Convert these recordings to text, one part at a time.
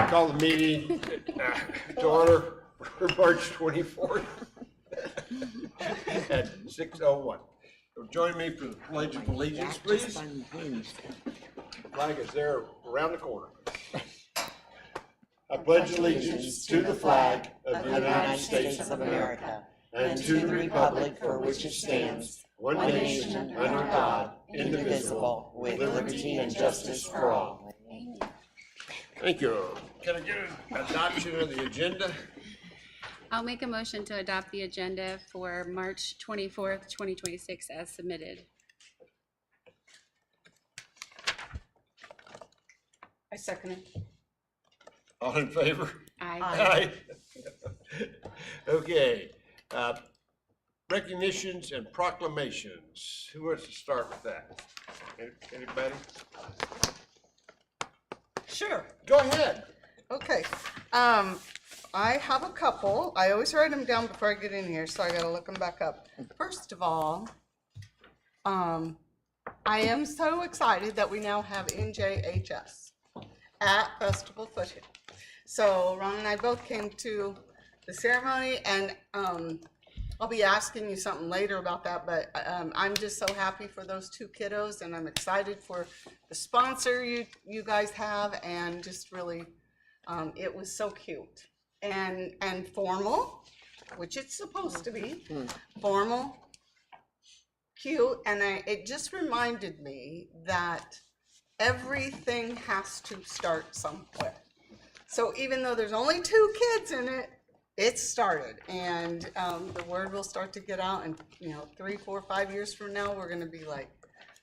call the meeting to order for March 24th at 6:01. Join me for the Pledge of Allegiance, please. The flag is there around the corner. I pledge allegiance to the flag of the United States of America and to the republic for which it stands, one nation, under God, indivisible, with liberty and justice for all. Thank you. Can I get an adoption of the agenda? I'll make a motion to adopt the agenda for March 24th, 2026 as submitted. I second it. All in favor? Aye. Aye. Okay. Recognitions and proclamations. Who wants to start with that? Anybody? Sure. Go ahead. Okay. I have a couple. I always write them down before I get in here, so I gotta look them back up. First of all, I am so excited that we now have NJHS at Festival Foothill. So Ron and I both came to the ceremony, and I'll be asking you something later about that, but I'm just so happy for those two kiddos, and I'm excited for the sponsor you guys have, and just really, it was so cute and formal, which it's supposed to be, formal, cute, and it just reminded me that everything has to start somewhere. So even though there's only 2 kids in it, it started, and the word will start to get out, and 3, 4, 5 years from now, we're going to be like,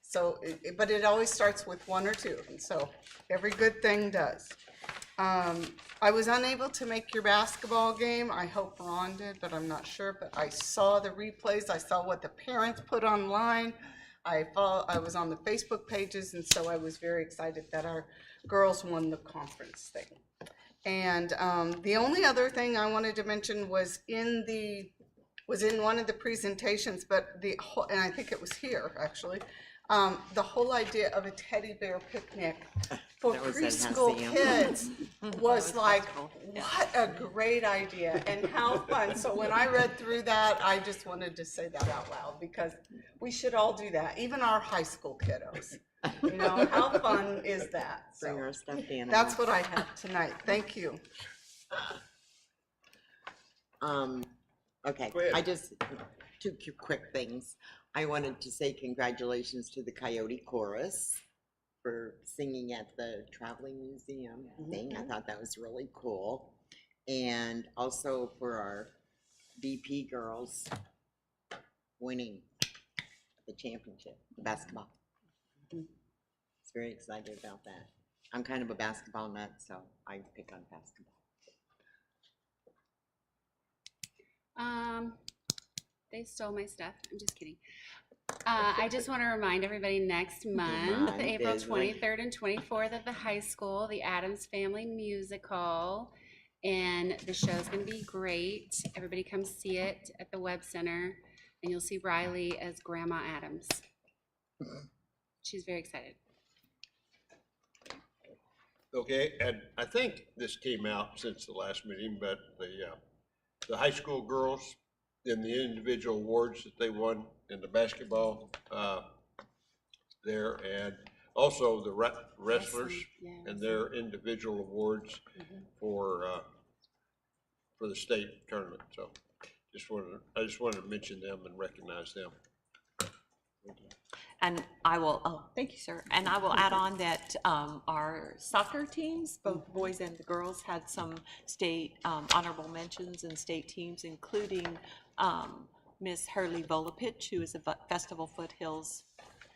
so, but it always starts with 1 or 2, and so every good thing does. I was unable to make your basketball game. I hope Ron did, but I'm not sure, but I saw the replays. I saw what the parents put online. I was on the Facebook pages, and so I was very excited that our girls won the conference thing. And the only other thing I wanted to mention was in one of the presentations, but and I think it was here actually, the whole idea of a teddy bear picnic for preschool kids was like, what a great idea and how fun. So when I read through that, I just wanted to say that out loud, because we should all do that, even our high school kiddos. How fun is that? Bring our stuffed animals. That's what I have tonight. Thank you. Okay, I just, 2 quick things. I wanted to say congratulations to the Coyote Chorus for singing at the Traveling Museum thing. I thought that was really cool. And also for our BP girls winning the championship, basketball. Very excited about that. I'm kind of a basketball nut, so I pick on basketball. They stole my stuff. I'm just kidding. I just want to remind everybody next month, April 23rd and 24th at the high school, the Addams Family Musical, and the show's going to be great. Everybody come see it at the Webb Center, and you'll see Riley as Grandma Addams. She's very excited. Okay, and I think this came out since the last meeting, but the high school girls in the individual awards that they won in the basketball there, and also the wrestlers and their individual awards for the state tournament. So I just wanted to mention them and recognize them. And I will, thank you, sir. And I will add on that our soccer teams, both boys and the girls, had some state honorable mentions and state teams, including Miss Hurley Volapich, who is a Festival Foothills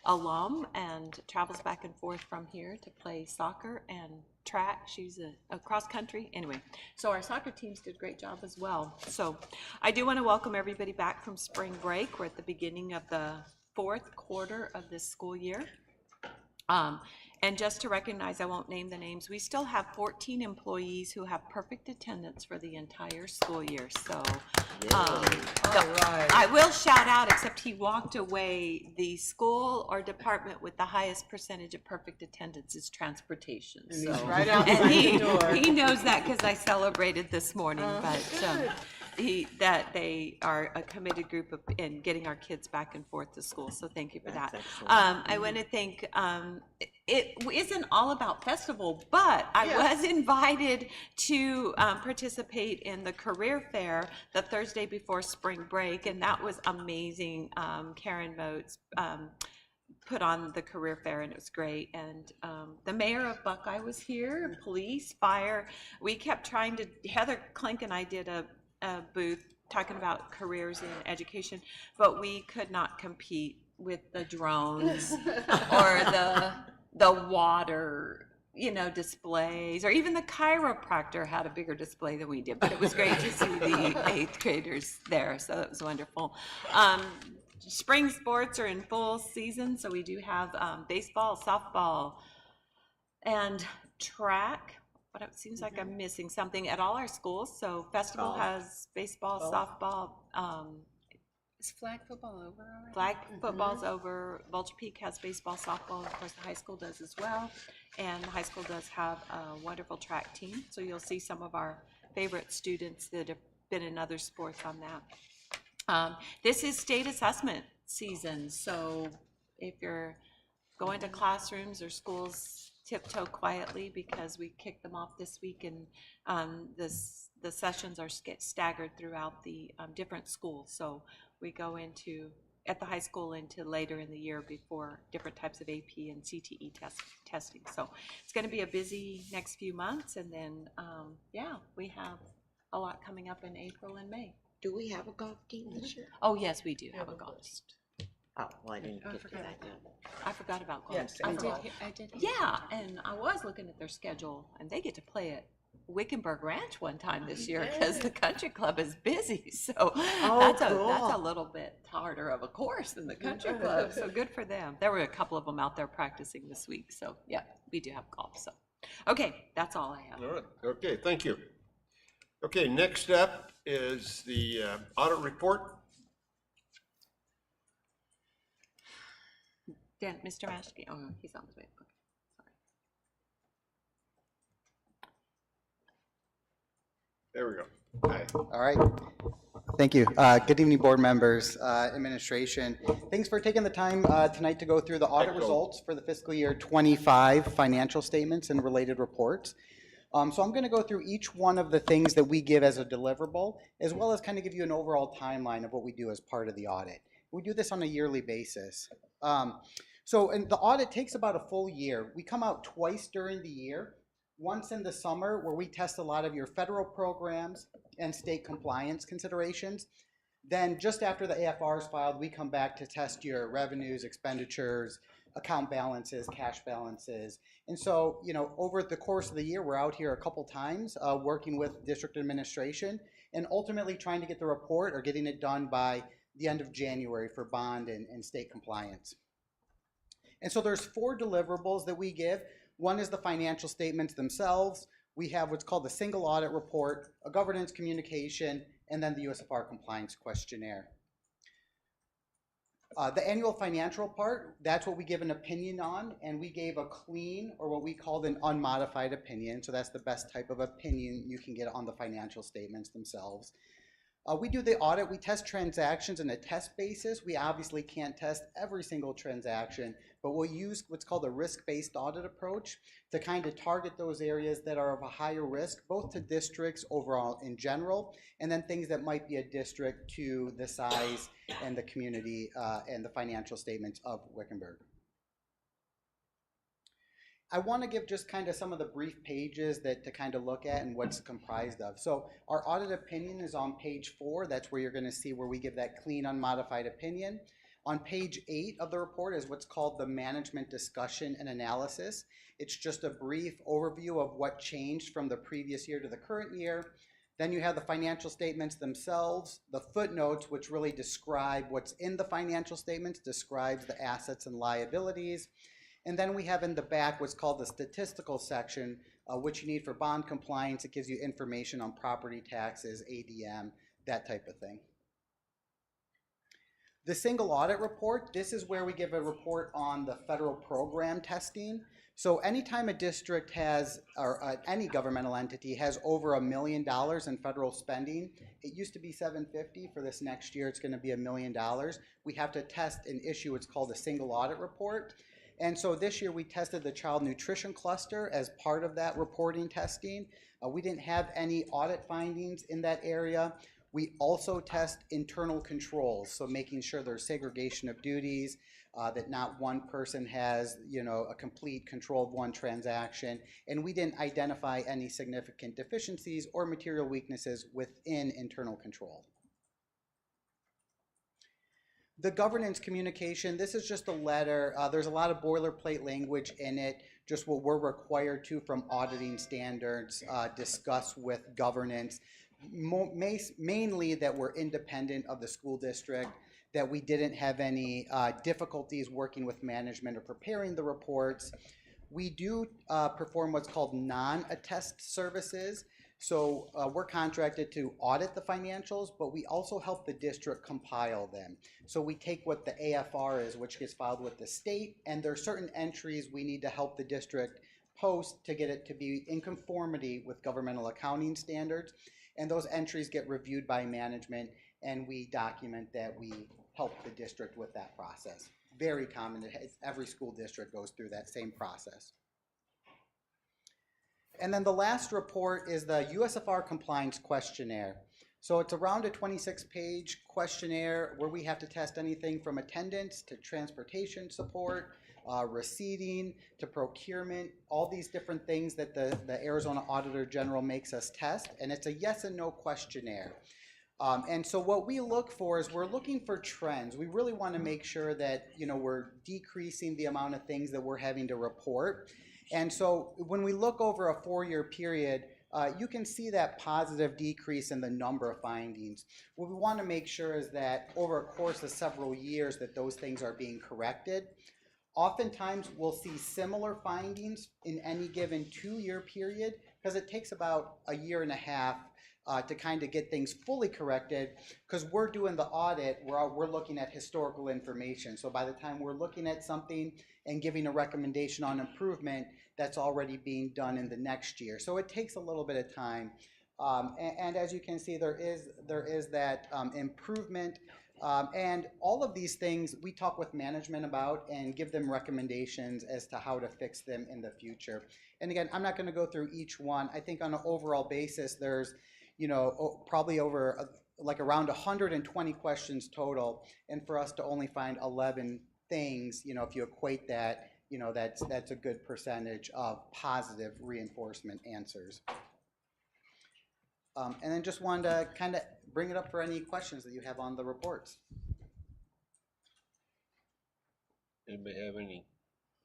alum and travels back and forth from here to play soccer and track. She's a cross country. Anyway, so our soccer teams did a great job as well. So I do want to welcome everybody back from spring break. We're at the beginning of the 4th quarter of this school year. And just to recognize, I won't name the names, we still have 14 employees who have perfect attendance for the entire school year, so. All right. I will shout out, except he walked away, the school or department with the highest percentage of perfect attendance is transportation, And so. he's right And outside the door. he knows that because I celebrated this morning, but good. that they are a committed group in getting our kids back and forth to school, so thank you for that. That's excellent. I want to thank, it isn't all about festival, but I Yeah. was invited to participate in the career fair the Thursday before spring break, and that was amazing. Karen Motes put on the career fair, and it was great. And the mayor of Buckeye was here, police, fire. We kept trying to, Heather Klink and I did a booth talking about careers in education, but we could not compete with the drones or the water, displays, or even the chiropractor had a bigger display than we did, but it was great to see the eighth graders there, so it was wonderful. Spring sports are in full season, so we do have baseball, softball, and track, but it seems like I'm missing something at all our schools, so festival Golf. has baseball, softball, Is flag football over already? flag football's over, Vulture Peak has baseball, softball, of course the high school does as well, and the high school does have a wonderful track team, so you'll see some of our favorite students that have been in other sports on that. This is state assessment season, so if you're going to classrooms or schools, tiptoe quietly because we kicked them off this week, and the sessions are staggered throughout the different schools. So we go into, at the high school, into later in the year before different types of AP and CTE testing. So it's going to be a busy next few months, and then we have a lot coming up in April and May. Do we have a golf team this year? Oh yes, we do have a golf team. Oh, well, I didn't I get to forgot that about yet. I forgot about golf. Yes, I and forgot. golf. I did. hear Yeah, that. and I was looking at their schedule, and they get to play at Wickenburg Ranch one time this year because the country club is busy. So that's a little bit harder of a course than the country club. So good for them. There were a couple of them out there practicing this week. So yeah, we do have golf. So okay, that's all I have. All right, okay, thank you. Okay, next up is the audit report. Dan, Mr. Maschke, oh, he's on his way. Okay, sorry. There we go. Hi. All right. Thank you. Good evening, board members, administration. Thanks for taking the time tonight to go through the audit results for the fiscal year 25 financial statements and related reports. So I'm going to go through each one of the things that we give as a deliverable, as well as kind of give you an overall timeline of what we do as part of the audit. We do this on a yearly basis. And the audit takes about a full year. We come out twice during the year. Once in the summer, where we test a lot of your federal programs and state compliance considerations. Then just after the AFR is filed, we come back to test your revenues, expenditures, account balances, cash balances. And so, over the course of the year, we're out here a couple times working with district administration and ultimately trying to get the report or getting it done by the end of January for bond and state compliance. And so there's 4 deliverables that we give. One is the financial statements themselves. We have what's called the single audit report, a governance communication, and then the USFR compliance questionnaire. The annual financial part, that's what we give an opinion on, and we gave a clean, or what we called an unmodified opinion. So that's the best type of opinion you can get on the financial statements themselves. We do the audit. We test transactions on a test basis. We obviously can't test every single transaction, but we'll use what's called a risk-based audit approach to kind of target those areas that are of a higher risk, both to districts overall in general, and then things that might be a district to the size and the community and the financial statements of Wickenburg. I want to give just kind of some of the brief pages that to kind of look at and what's comprised of. So our audit opinion is on page 4. That's where you're going to see where we give that clean, unmodified opinion. On page 8 of the report is what's called the management discussion and analysis. It's just a brief overview of what changed from the previous year to the current year. Then you have the financial statements themselves, the footnotes, which really describe what's in the financial statements, describes the assets and liabilities. And then we have in the back what's called the statistical section, which you need for bond compliance. It gives you information on property taxes, ADM, that type of thing. The single audit report, this is where we give a report on the federal program testing. So anytime a district has, or any governmental entity has over $1 million in federal spending, it used to be $750. For this next year, it's going to be $1 million. We have to test and issue what's called a single audit report. And so this year we tested the child nutrition cluster as part of that reporting testing. We didn't have any audit findings in that area. We also test internal controls, so making sure there's segregation of duties, that not one person has, a complete control of one transaction, and we didn't identify any significant deficiencies or material weaknesses within internal control. The governance communication, this is just a letter. There's a lot of boilerplate language in it, just what we're required to from auditing standards, discuss with governance. Mainly that we're independent of the school district, that we didn't have any difficulties working with management or preparing the reports. We do perform what's called non-attest services. So we're contracted to audit the financials, but we also help the district compile them. So we take what the AFR is, which gets filed with the state, and there are certain entries we need to help the district post to get it to be in conformity with governmental accounting standards. And those entries get reviewed by management, and we document that we help the district with that process. Very common. Every school district goes through that same process. And then the last report is the USFR compliance questionnaire. So it's around a 26-page questionnaire where we have to test anything from attendance to transportation support, receipting to procurement, all these different things that the Arizona Auditor General makes us test, and it's a yes and no questionnaire. And so what we look for is we're looking for trends. We really want to make sure that we're decreasing the amount of things that we're having to report. And so when we look over a 4-year period, you can see that positive decrease in the number of findings. What we want to make sure is that over a course of several years that those things are being corrected. Oftentimes we'll see similar findings in any given 2-year period because it takes about a year and a half to kind of get things fully corrected, because we're doing the audit, we're looking at historical information. So by the time we're looking at something and giving a recommendation on improvement, that's already being done in the next year. So it takes a little bit of time. And as you can see, there is that improvement. And all of these things we talk with management about and give them recommendations as to how to fix them in the future. And again, I'm not going to go through each one. I think on an overall basis, there's probably over around 120 questions total, and for us to only find 11 things, if you equate that, that's a good percentage of positive reinforcement answers. And then just wanted to kind of bring it up for any questions that you have on the reports. Anybody have any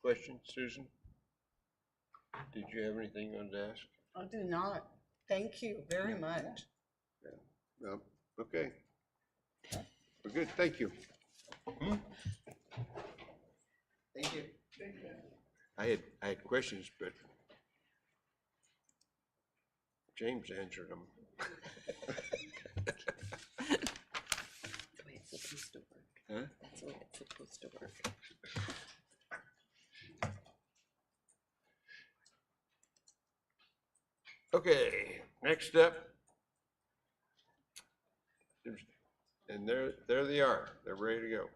questions, Susan? Did you have anything you wanted to ask? I do not. Thank you very much. No. Okay. We're good. Thank you. Thank you. I had questions, but James answered them. That's the way it's supposed to work. Huh? That's the way it's supposed to work. Okay, next up. And there they are. They're ready to go.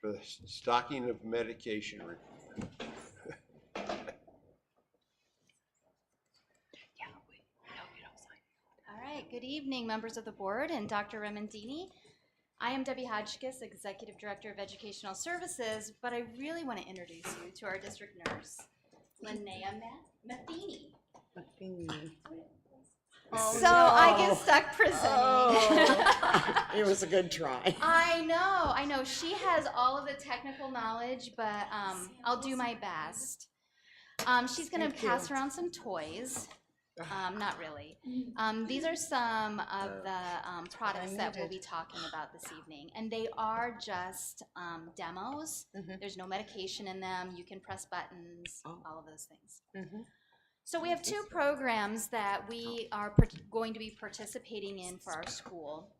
For the stocking of medication report. All right, good evening, members of the board and Dr. Remendini. I am Debbie Hodgkiss, Executive Director of Educational Services, but I really want to introduce you to our district nurse, Linnea Matheny. So I get stuck presenting. It was a good try. I know. She has all of the technical knowledge, but I'll do my best. She's going to pass around some toys. Not really. These are some of the products that we'll be talking about this evening, and they are just demos. There's no medication in them. You can press buttons, all of those things. So we have two programs that we are going to be participating in for our school.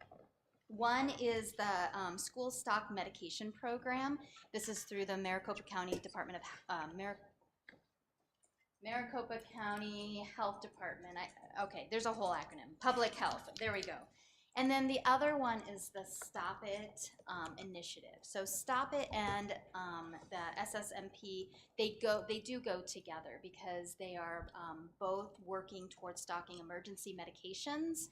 One is the school stock medication program. This is through the Maricopa County Department of Maricopa County Health Department. Okay, there's a whole acronym. Public Health. There we go. And then the other one is the Stop It initiative. So Stop It and the SSMP, they do go together because they are both working towards stocking emergency medications.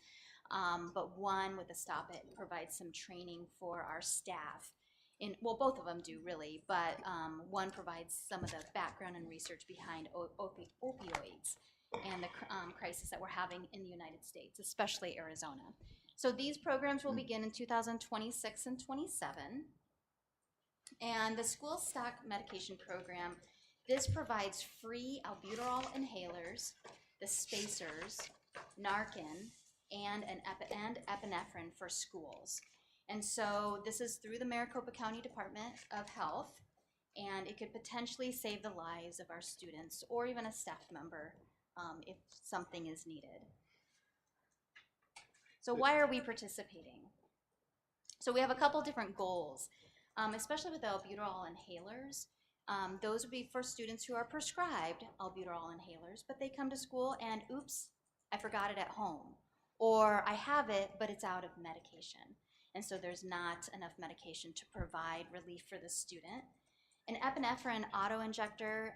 But one with the Stop It provides some training for our staff. Well, both of them do really, but one provides some of the background and research behind opioids and the crisis that we're having in the United States, especially Arizona. So these programs will begin in 2026 and 27. And the school stock medication program, this provides free albuterol inhalers, the spacers, Narcan, and epinephrine for schools. And so this is through the Maricopa County Department of Health, and it could potentially save the lives of our students or even a staff member if something is needed. So why are we participating? So we have a couple different goals, especially with the albuterol inhalers. Those would be for students who are prescribed albuterol inhalers, but they come to school and oops, I forgot it at home. Or I have it, but it's out of medication. And so there's not enough medication to provide relief for the student. An epinephrine auto-injector,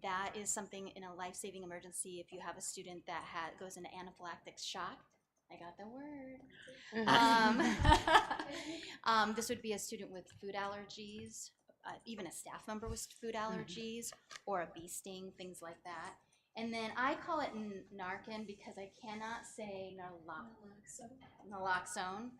that is something in a life-saving emergency if you have a student that goes into anaphylactic shock. I got the word. This would be a student with food allergies, even a staff member with food allergies, or a bee sting, things like that. And then I call it Narcan because I cannot say naloxone.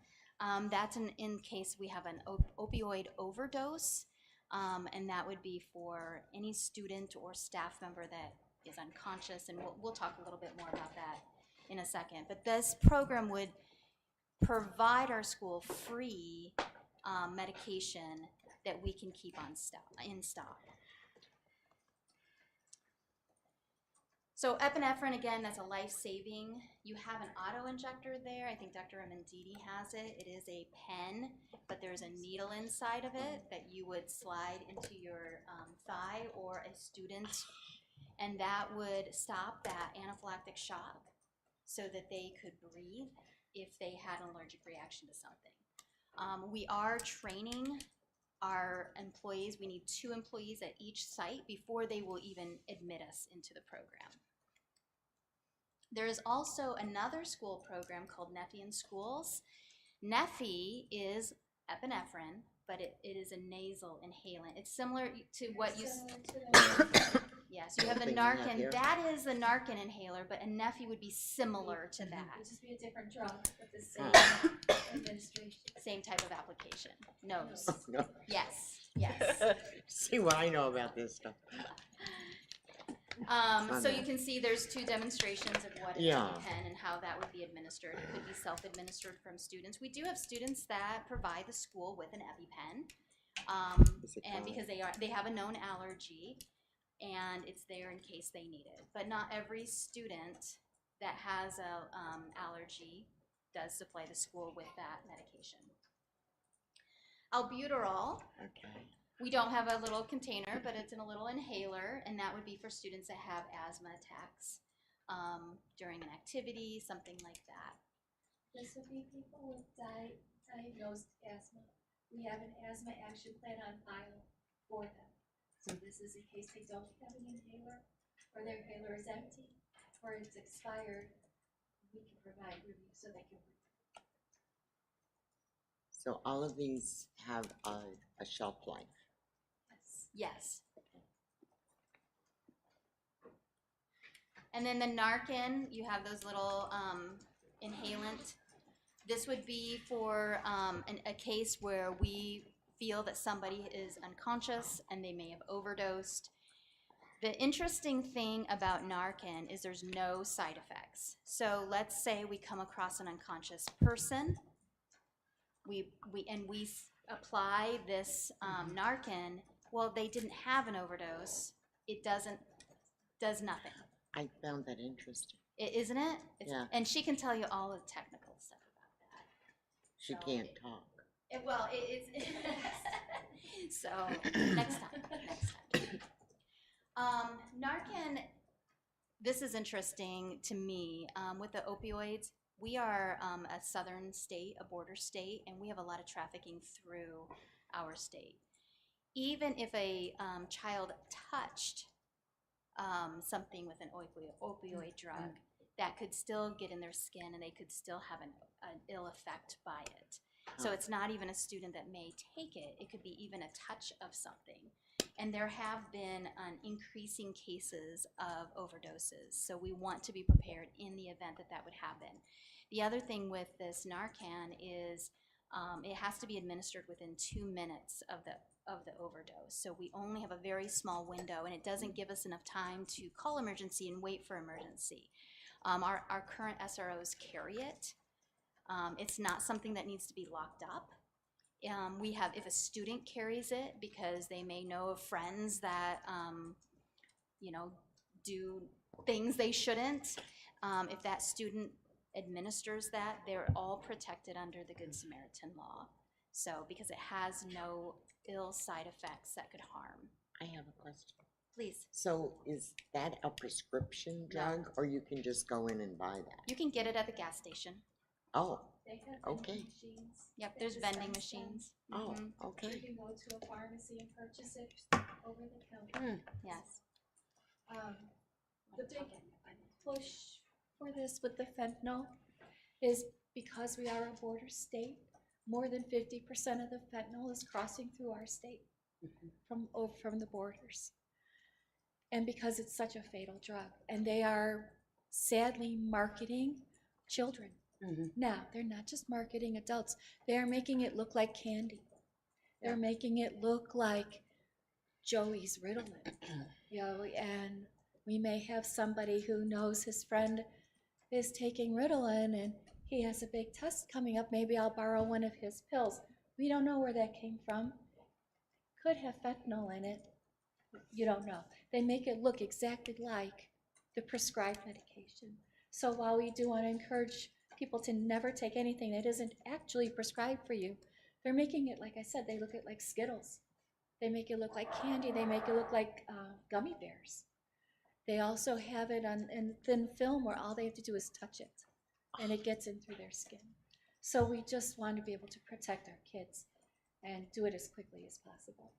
That's in case we have an opioid overdose, and that would be for any student or staff member that is unconscious, and we'll talk a little bit more about that in a second. But this program would provide our school free medication that we can keep in stock. So epinephrine, again, that's a life-saving. You have an auto-injector there. I think Dr. Amandini has it. It is a pen, but there's a needle inside of it that you would slide into your thigh or a student, and that would stop that anaphylactic shock so that they could breathe if they had an allergic reaction to something. We are training our employees. We need 2 employees at each site before they will even admit us into the program. There is also another school program called Neffy in Schools. Neffy is epinephrine, but it is a nasal inhalant. It's similar to what you... Yes, you have the Narcan. That is the Narcan inhaler, but a Neffy would be similar to that. It would just be a different drug, but the same administration. Same type of application. Nose. No. Yes, yes. See what I know about this stuff. So you can see there's 2 demonstrations of what is Yeah. a pen and how that would be administered. It could be self-administered from students. We do have students that provide the school with an EpiPen, and because they have a known allergy, and it's there in case they need it. But not every student that has a allergy does supply the school with that medication. Albuterol. Okay. We don't have a little container, but it's in a little inhaler, and that would be for students that have asthma attacks during an activity, something like that. This would be people with diagnosed asthma. We have an asthma action plan on file for them. So this is in case they don't have an inhaler, or their inhaler is empty, or it's expired, we can provide relief so they can breathe. So all of these have a shelf life. Yes. And then the Narcan, you have those little inhalant. This would be for a case where we feel that somebody is unconscious and they may have overdosed. The interesting thing about Narcan is there's no side effects. So let's say we come across an unconscious person, we apply this Narcan. Well, they didn't have an overdose. It does nothing. I found that interesting. Isn't it? Yeah. And she can tell you all the technical stuff about that. She So can't talk. It's so next time. Narcan, this is interesting to me. With the opioids, we are a southern state, a border state, and we have a lot of trafficking through our state. Even if a child touched something with an opioid drug, that could still get in their skin and they could still have an ill effect by it. So it's not even a student that may take it. It could be even a touch of something. And there have been increasing cases of overdoses. So we want to be prepared in the event that that would happen. The other thing with this Narcan is it has to be administered within 2 minutes of the overdose. So we only have a very small window, and it doesn't give us enough time to call emergency and wait for emergency. Our current SROs carry it. It's not something that needs to be locked up. We have, if a student carries it because they may know of friends that, do things they shouldn't, if that student administers that, they're all protected under the Good Samaritan law. So, because it has no ill side effects that could harm. I have a question. Please. So is that a prescription drug, or you can just go in and buy that? You can get it at the gas station. Oh, They have Okay. vending machines. Yep, that there's vending dispense them. machines. oh, Mhm. You okay. can go to a pharmacy and purchase it over the counter. Yes. The big push for this with the fentanyl is because we are a border state, more than 50% of the fentanyl is crossing through our state from the borders. And because it's such a fatal drug, and they are sadly marketing children. Now, they're not just marketing adults, they're making it look like candy. They're making it look like Joey's Ritalin, and we may have somebody who knows his friend is taking Ritalin and he has a big test coming up, maybe I'll borrow one of his pills. We don't know where that came from. Could have fentanyl in it. You don't know. They make it look exactly like the prescribed medication. So while we do want to encourage people to never take anything that isn't actually prescribed for you, they're making it, like I said, they look at like Skittles. They make it look like candy. They make it look like gummy bears. They also have it in thin film where all they have to do is touch it, and it gets in through their skin. So we just want to be able to protect our kids and do it as quickly as possible.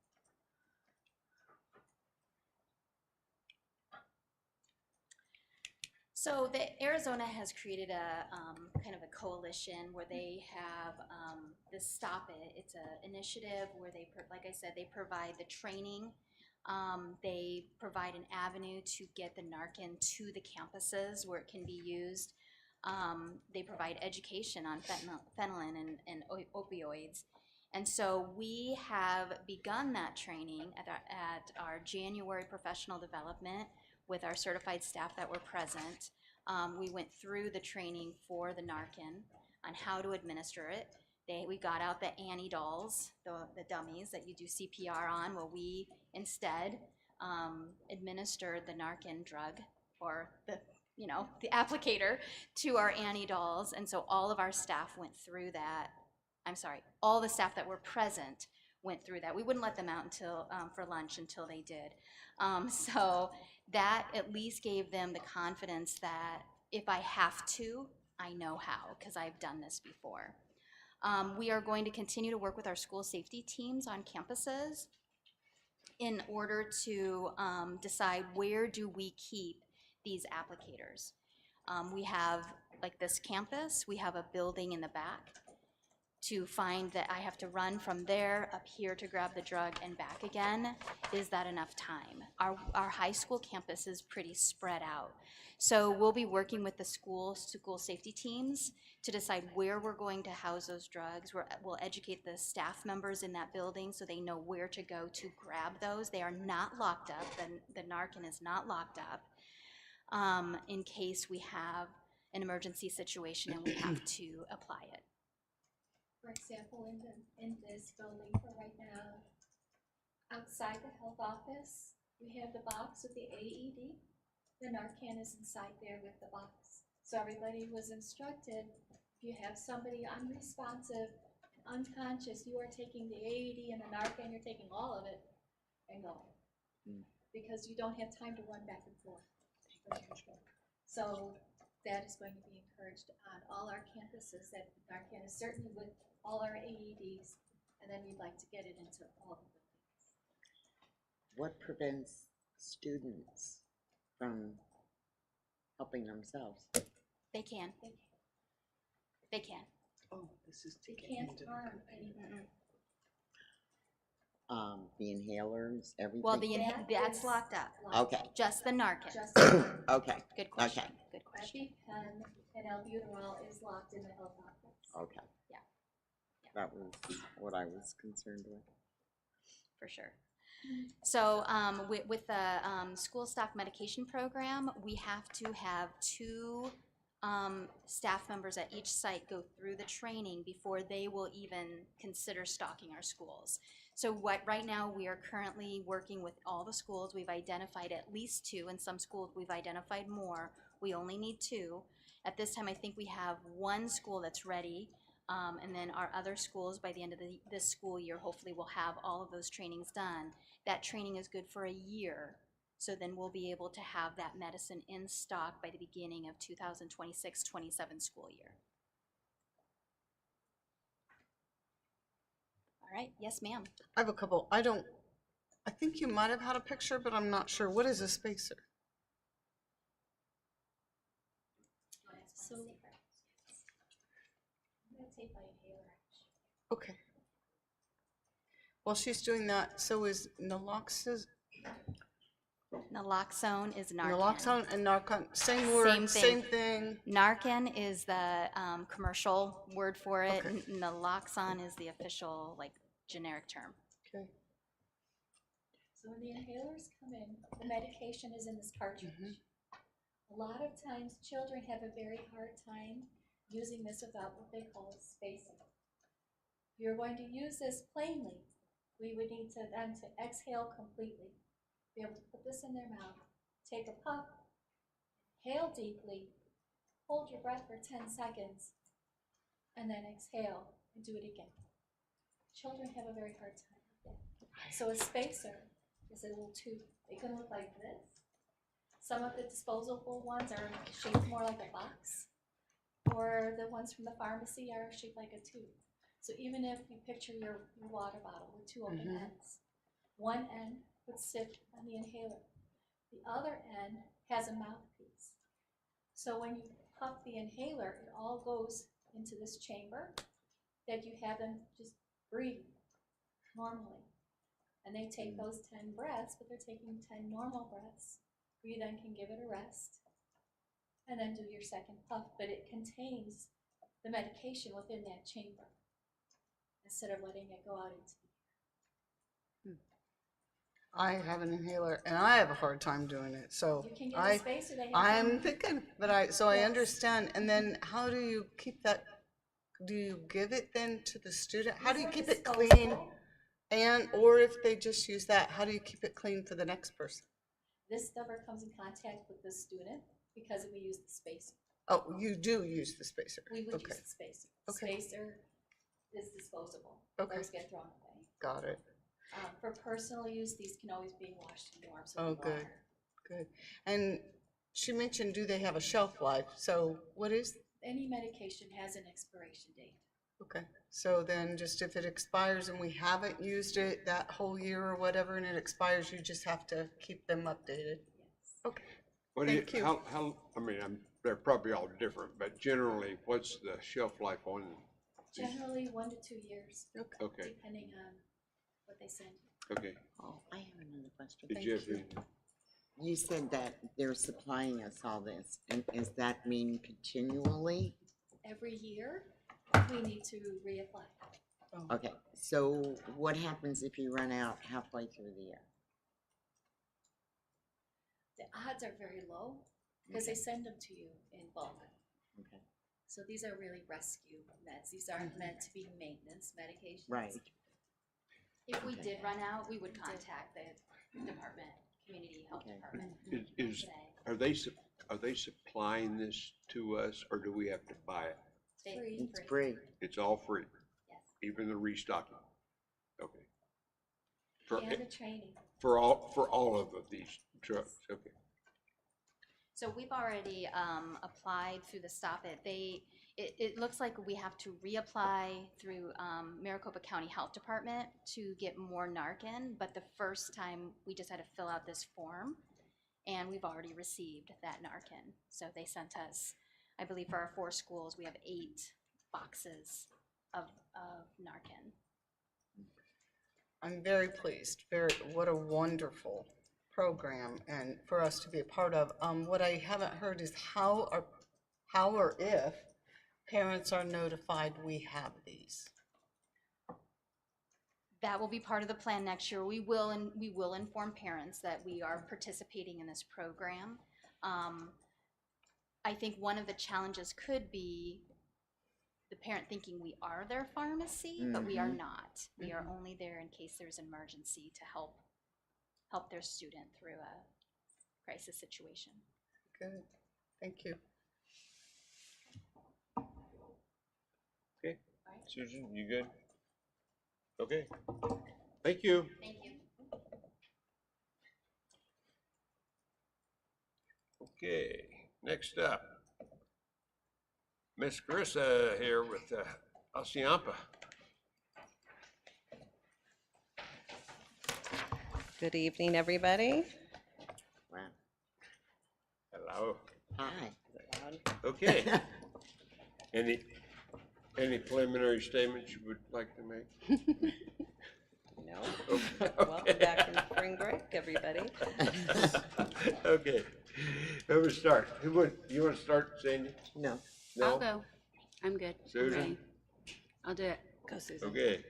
So Arizona has created a kind of a coalition where they have the Stop It. It's an initiative where they, like I said, they provide the training. They provide an avenue to get the Narcan to the campuses where it can be used. They provide education on fentanyl and opioids. And so we have begun that training at our January professional development with our certified staff that were present. We went through the training for the Narcan on how to administer it. We got out the Annie dolls, the dummies that you do CPR on. Well, we instead administered the Narcan drug, or the applicator, to our Annie dolls. And so all of our staff went through that. I'm sorry, all the staff that were present went through that. We wouldn't let them out until for lunch until they did. So that at least gave them the confidence that if I have to, I know how, because I've done this before. We are going to continue to work with our school safety teams on campuses in order to decide where do we keep these applicators. We have, like this campus, we have a building in the back. to find that I have to run from there up here to grab the drug and back again, is that enough time? Our high school campus is pretty spread out. So we'll be working with the school safety teams to decide where we're going to house those drugs. We'll educate the staff members in that building so they know where to go to grab those. They are not locked up. The Narcan is not locked up in case we have an emergency situation and we have to apply it. For example, in this building for right now, outside the health office, we have the box with the AED. The Narcan is inside there with the box. So everybody was instructed, if you have somebody unresponsive, unconscious, you are taking the AED and the Narcan, you're taking all of it and go. Because you don't have time to run back and forth. So that is going to be encouraged on all our campuses, that Narcan is certainly with all our AEDs, and then we'd like to get it into all of the buildings. What prevents students from helping themselves? They can. They can. Oh, this is They can't harm anyone. The inhalers, everything? Well, that's is locked up. Okay, Just the Narcan. Just okay, Good question. Okay. Good question. EpiPen and albuterol is locked in the health office. okay. Yeah. That was what I was concerned with. For sure. So with the school stock medication program, we have to have 2 staff members at each site go through the training before they will even consider stocking our schools. So right now we are currently working with all the schools. We've identified at least 2. In some schools we've identified more. We only need 2. At this time I think we have 1 school that's ready. And then our other schools, by the end of this school year, hopefully we'll have all of those trainings done. That training is good for a year, so then we'll be able to have that medicine in stock by the beginning of 2026-27 school year. All right, yes, ma'am. I have a couple. I think you might have had a picture, but I'm not sure. What is a spacer? So, I'm gonna take my inhaler. Okay. While she's doing that, so is naloxone Naloxone is Narcan. Naloxone and Narcan, same word, Same same thing. thing? Narcan is the commercial word for it. Okay. Naloxone is the official, like, generic term. Okay. So when the inhalers come in, the medication is in this cartridge. A lot of times children have a very hard time using this without what they call spacing. If you're going to use this plainly, we would need to then to exhale completely. Be able to put this in their mouth, take a puff, inhale deeply, hold your breath for 10 seconds, and then exhale and do it again. Children have a very hard time with that. So a spacer is a little tube. They can look like this. Some of the disposable ones are shaped more like a box, or the ones from the pharmacy are shaped like a tube. So even if you picture your water bottle with 2 open ends, one end would sit on the inhaler. The other end has a mouthpiece. So when you puff the inhaler, it all goes into this chamber that you have them just breathe normally. And they take those 10 breaths, but they're taking 10 normal breaths. You then can give it a rest and then do your second puff, but it contains the medication within that chamber instead of letting it go out into the I have an inhaler and I have a hard time doing it, so You can get a spacer, they have I'm them. thinking, but I Yes. understand. And then how do you keep that? Do you give it then to the student? How do you These are keep it clean? disposable. Or if they just use that, how do you keep it clean for the next person? This never comes in contact with the student because we use the spacer. Oh, you do use the spacer. We would Okay, use the spacer. The Okay. spacer is disposable. Okay. Those get thrown away. got it. For personal use, these can always be washed in dorms Oh, with good. water. Good. And she mentioned, do they have a shelf life? So what is, Any medication has an expiration date. okay, so then just if it expires and we haven't used it that whole year or whatever and it expires, you just have to keep them updated? Yes. Okay. What do you, Thank you. how, I mean, they're probably all different, but generally, what's the shelf life on Generally 1 to 2 years, Okay, depending on what they send you. okay. Oh, I have another question. Did you have anything? You said that they're supplying us all this, and does that mean continually? Every year, we need to reapply. Okay, so what happens if you run out halfway through the year? The odds are very low because they send them to you in bulk. Okay. So these are really rescue meds. These aren't meant to be maintenance medications. Right. If we Okay. did run out, we would contact the department, community health Okay. department Is, today. are they supplying this to us, or do we have to buy it? Free. It's free. It's all free, Yes. even the restocking? Okay. And the training. For all of these trucks, okay. So we've already applied through the Stop It. It looks like we have to reapply through Maricopa County Health Department to get more Narcan, but the first time we just had to fill out this form, and we've already received that Narcan. So they sent us, I believe for our 4 schools, we have 8 boxes of Narcan. I'm very pleased. What a wonderful program and for us to be a part of. What I haven't heard is how or if parents are notified we have these. That will be part of the plan next year. We will inform parents that we are participating in this program. I think one of the challenges could be the parent thinking we are their pharmacy, but we are not. We are only there in case there's an emergency to help their student through a crisis situation. Good, thank you. Okay, Susan, you good? Okay, thank you. Thank you. Okay, next up, Miss Carissa here with Asiampa. Good evening, everybody. Wow. Hello. Hi. Okay. Any preliminary statements you would like to make? No. Welcome back from spring break, everybody. Okay, who would start? You want to start, Sandy? No. I'll go. I'm good. I'm Susan? ready. I'll do it. Go, Susan. Okay,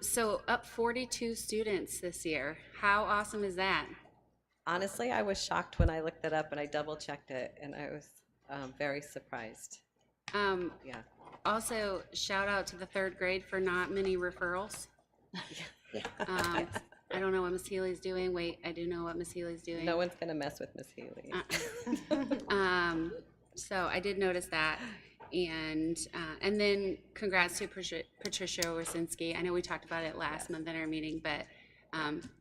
So up 42 students this year. How awesome is that? Honestly, I was shocked when I looked it up and I double checked it and I was very surprised. Yeah. Also, shout out to the 3rd grade for not many referrals. I don't know what Miss Healy's doing. Wait, I do know what Miss Healy's doing. No one's gonna mess with Miss Healy. So I did notice that. And then congrats to Patricia Wasinski. I know we talked about it last month in our meeting, but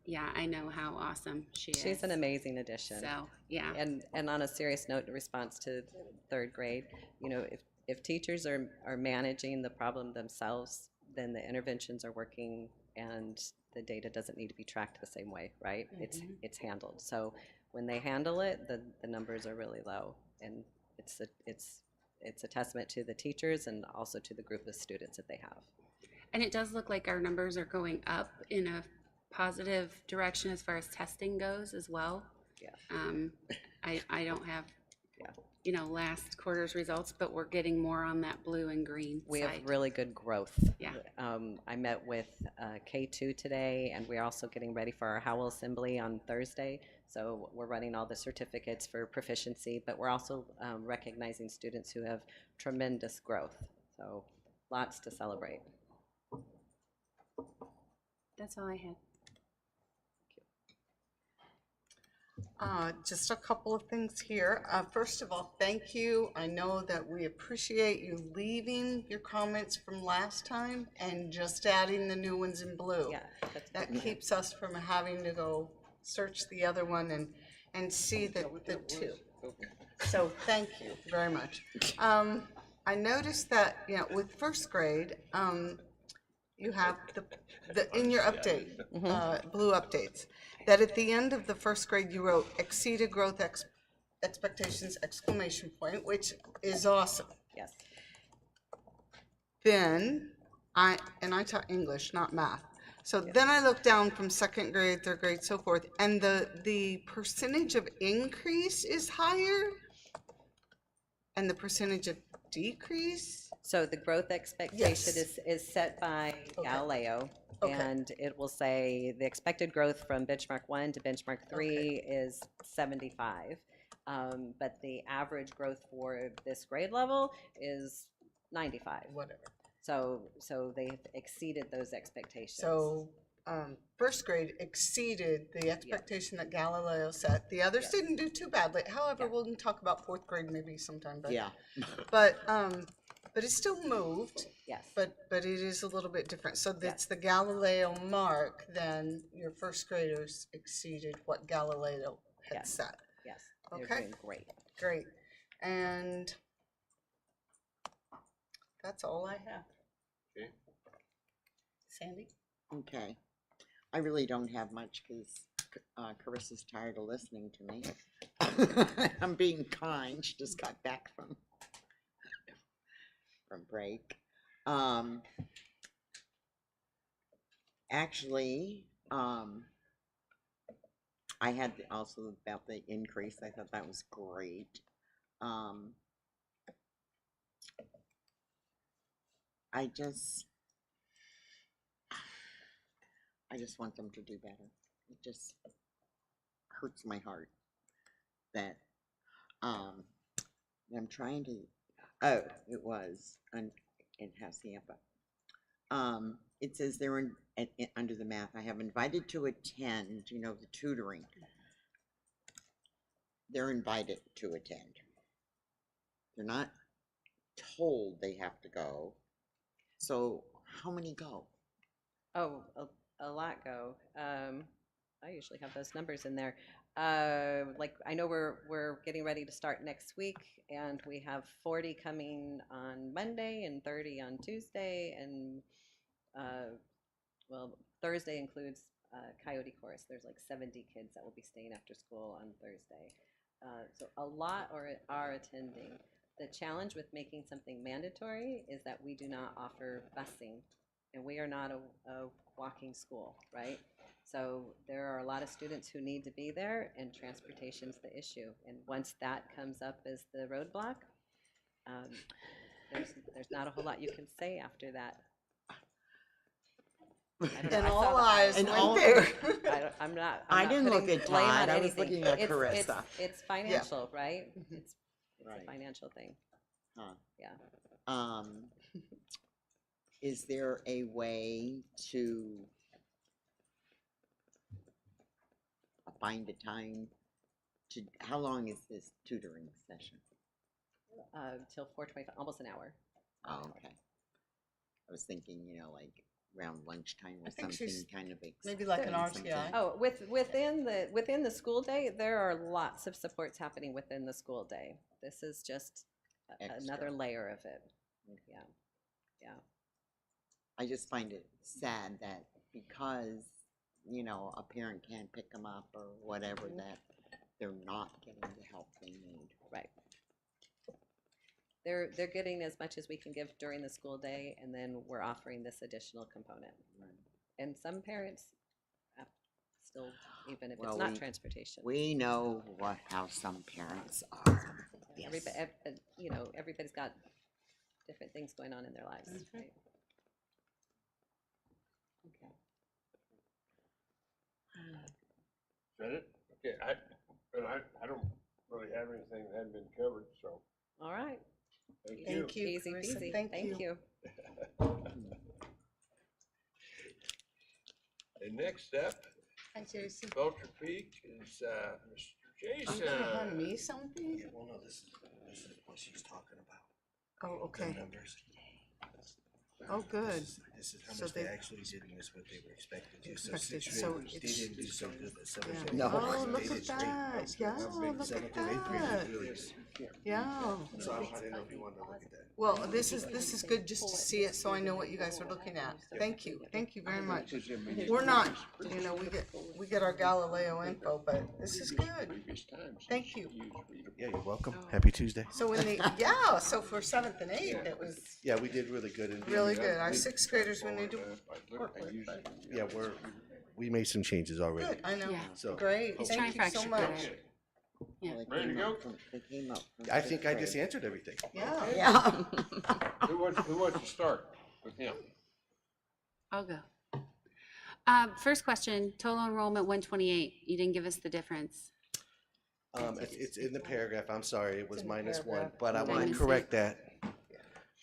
yeah, I know how awesome she is. She's an amazing addition. So, yeah. And on a serious note, in response to 3rd grade, you know, if teachers are managing the problem themselves, then the interventions are working and the data doesn't need to be tracked the same way, right? It's handled. So when they handle it, the numbers are really low, and it's a testament to the teachers and also to the group of students that they have. And it does look like our numbers are going up in a positive direction as far as testing goes as well. Yeah. I don't have, Yeah. last quarter's results, but we're getting more on that blue and green We side. have really good growth. Yeah. I met with K2 today, and we're also getting ready for our Howell Assembly on Thursday. So we're running all the certificates for proficiency, but we're also recognizing students who have tremendous growth. So lots to celebrate. That's all I had. Just a couple of things here. First of all, thank you. I know that we appreciate you leaving your comments from last time and just adding the new ones in blue. Yeah, That keeps us from having to go search the other one and see the two. So thank you very much. I noticed that, with 1st grade, you have in your update, blue updates, that at the end of the 1st grade, you wrote exceeded growth expectations, ! Which is awesome. yes. then I taught English, not math. So then I look down from second grade, third grade, so forth, and the percentage of increase is higher and the percentage of decrease. So the growth expectation Yes. is set by Okay. Galileo. Okay. And it will say the expected growth from benchmark 1 to benchmark 3 is 75. But the average growth for this grade level is 95. Whatever. So they've exceeded those expectations. So first grade exceeded the expectation that Galileo set. The others Yes. didn't do too badly. However, Yeah. we'll talk about fourth grade maybe sometime. But, Yeah. But it still moved. Yes. But it is a little bit different. So that's Yes. the Galileo mark. Then your first graders exceeded what Galileo had Yes. set. Yes. They're Okay. doing great. Great. And that's all I have. Okay. Sandy? Okay. I really don't have much because Carissa's tired of listening to me. I'm being kind. She just got back from break. Actually, I had also about the increase. I thought that was great. I just want them to do better. It just hurts my heart that I'm trying to. Oh, it was, and it has Tampa. It says they're under the math. I have invited to attend. You know, the tutoring. They're invited to attend. They're not told they have to go. So how many go? Oh, a lot go. I usually have those numbers in there. Like I know we're getting ready to start next week, and we have 40 coming on Monday and 30 on Tuesday, and well, Thursday includes Coyote Chorus. There's like 70 kids that will be staying after school on Thursday. So a lot are attending. The challenge with making something mandatory is that we do not offer busing, and we are not a walking school, right? So there are a lot of students who need to be there, and transportation's the issue. And once that comes up as the roadblock, there's not a whole lot you can say after that. I don't know, And I saw all the eyes And went all- there. I'm not didn't look putting at blame Todd. on I was anything. looking at It's- Carissa. It's financial, right? It's Right. a financial thing. Huh. Yeah. Is there a way to find a time to, how long is this tutoring session? Till 4:25, almost an hour. Oh, okay. I was thinking, you know, like around lunchtime or I think something she's kind of. maybe like an something. RTI. Oh, within the school day, there are lots of supports happening within the school day. This is just another Extra. layer of it. Yeah, yeah. I just find it sad that because, you know, a parent can't pick them up or whatever, that they're not getting the help they need. Right. They're getting as much as we can give during the school day, and then we're offering this additional component. And some parents still, even if Well, it's not transportation. We know how some parents are. Yes. You know, everybody's got different things going on in their lives, right? Okay. Is that it? Okay, I don't really have anything that hadn't been covered, so All right. thank you. Thank you, Easy Carissa. peasy. Thank you. And next up, Hi, Jason. Vulture Peak is Mr. Are you gonna hand Jason. me something? Well, no, this is what she's talking about. Oh, okay. The numbers. Oh, good. This is how So much they they- actually did, and this is what they were expected to. So Expected, sixth so graders, they it's- didn't do so good, but seventh Yeah. and No. eighth Oh, graders, look they at did that. great. Yeah, look Seventh at and eighth graders that. did really good. Yeah. So I didn't know if you wanted to look at that. Well, this is good just to see it, so I know what you guys are looking at. Thank you very much. We're not, we get our Galileo info, but this is good. Thank you. Yeah, you're welcome. Happy Tuesday. So so for seventh and eighth, it was Yeah, we did really good. And really good. Our sixth graders, we need to work with, but Yeah, we made some changes already. good, I know. Yeah. So Great, He's thank you trying so to much. extra Yeah. They Ready to came go? up from- They came up. from I fifth think I just grade. answered everything. Yeah. Yeah. Who wants to start with him? I'll go. First question, total enrollment 128. You didn't give us the difference. It's in the paragraph. I'm sorry, it was in the -1, paragraph. but I Did I want to miss correct that.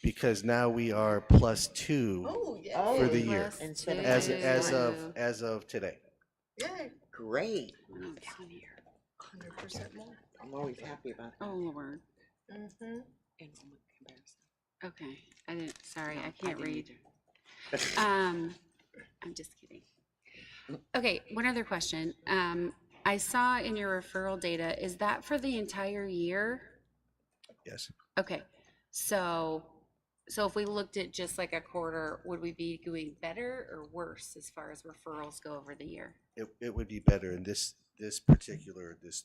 Because now we are +2 Oh, yeah. for the year, Plus Instead of two. as of today. Yay. Great. Oh, down here. 100% more. I'm always happy about that. Oh, Lord. Mm-hmm. Enrollment comparison. Okay, I didn't, sorry, I can't didn't read. I'm just kidding. Okay, one other question. I saw in your referral data, is that for the entire year? Yes. Okay, so if we looked at just like a quarter, would we be doing better or worse as far as referrals go over the year? It would be better in this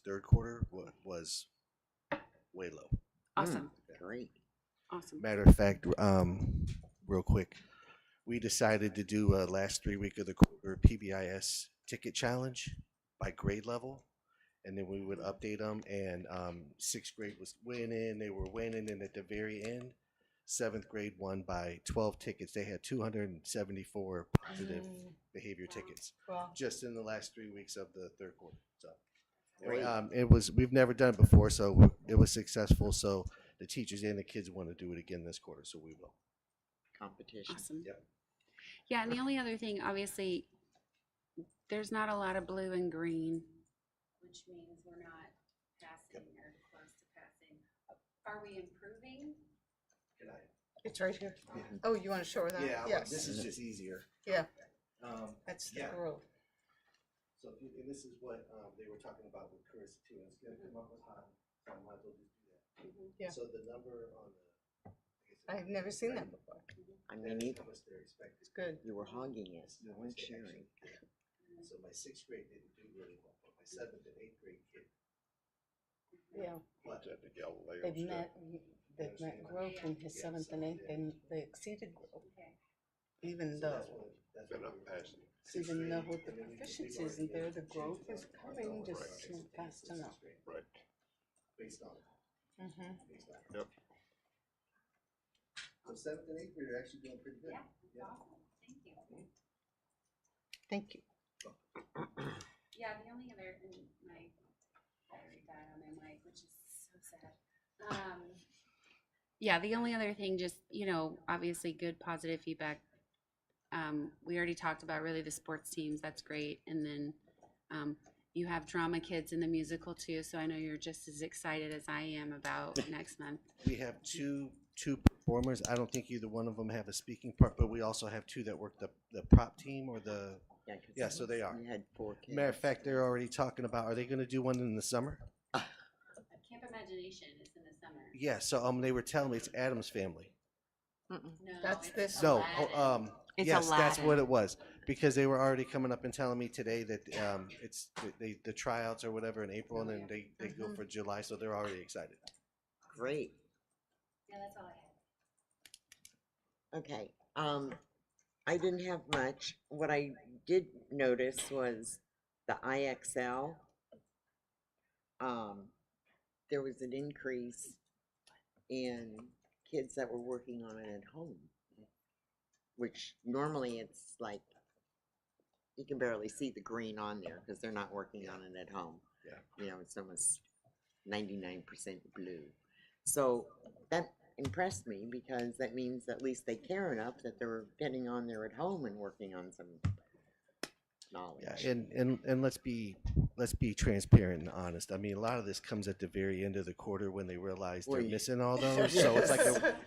third quarter was way low. Awesome, Great. awesome. Matter of fact, real quick, we decided to do a last 3 week of the quarter PBIS ticket challenge by grade level, and then we would update them. And sixth grade was winning; they were winning, and at the very end, seventh grade won by 12 tickets. They had 274 positive behavior tickets Well, just in the last 3 weeks of the third quarter. So. Great. We've never done it before, so it was successful. So the teachers and the kids want to do it again this quarter, so we will. Competition. Awesome. Yep. Yeah, and the only other thing, obviously, there's not a lot of blue and green, which means we're not passing or close to passing. Are we improving? it's right here. Oh, you want to show her that? Yes. This is just easier. Yeah, Um, that's the yeah. growth. So and this is what they were talking about with Chris too. It's gonna come up with hot. So I might as well just do that. Yeah. So the number on the. I've never seen that before. I That's mean, how much they're expected. It's good. you were hogging it. That's You how much weren't they sharing. actually did. So my sixth grade didn't do really well, but my seventh and eighth grade kid. Yeah. But They've met growth in his seventh and eighth, and they exceeded growth. Even though, that's what I'm passing. even though with the proficiency isn't there, the growth is coming just not fast enough. Right. Based on. Mm-hmm. Based on. Yep. So seventh and eighth grade are actually doing pretty good. Yeah, awesome, thank you. Thank you. Yeah, the only other, and my battery died on my mic, which is so sad. Yeah, the only other thing, just, obviously good positive feedback. We already talked about really the sports teams, that's great. And then you have drama kids in the musical too, so I know you're just as excited as I am about next month. We have two performers. I don't think either one of them have a speaking part, but we also have two that work the prop team or the. Yeah, 'cause Yeah, so they are. You had 4 kids. Matter of fact, they're already talking about, are they going to do one in the summer? Camp Imagination is in the summer. Yeah. So they were telling me it's Adam's Family. No, That's it's this- No. Aladdin. It's Yes, that's what Aladdin. it was, because they were already coming up and telling me today that it's the tryouts or whatever in April, and then they go for July, so they're already excited. Great. Yeah, that's all I had. Okay. I didn't have much. What I did notice was the IXL. There was an increase in kids that were working on it at home, which normally it's like you can barely see the green on there because they're not working on it at home. Yeah. It's almost 99% blue. So that impressed me because that means at least they care enough that they're getting on there at home and working on some knowledge. Yeah, and let's be transparent and honest. I mean, a lot of this comes at the very end of the quarter when they realize they're Well, missing all those. So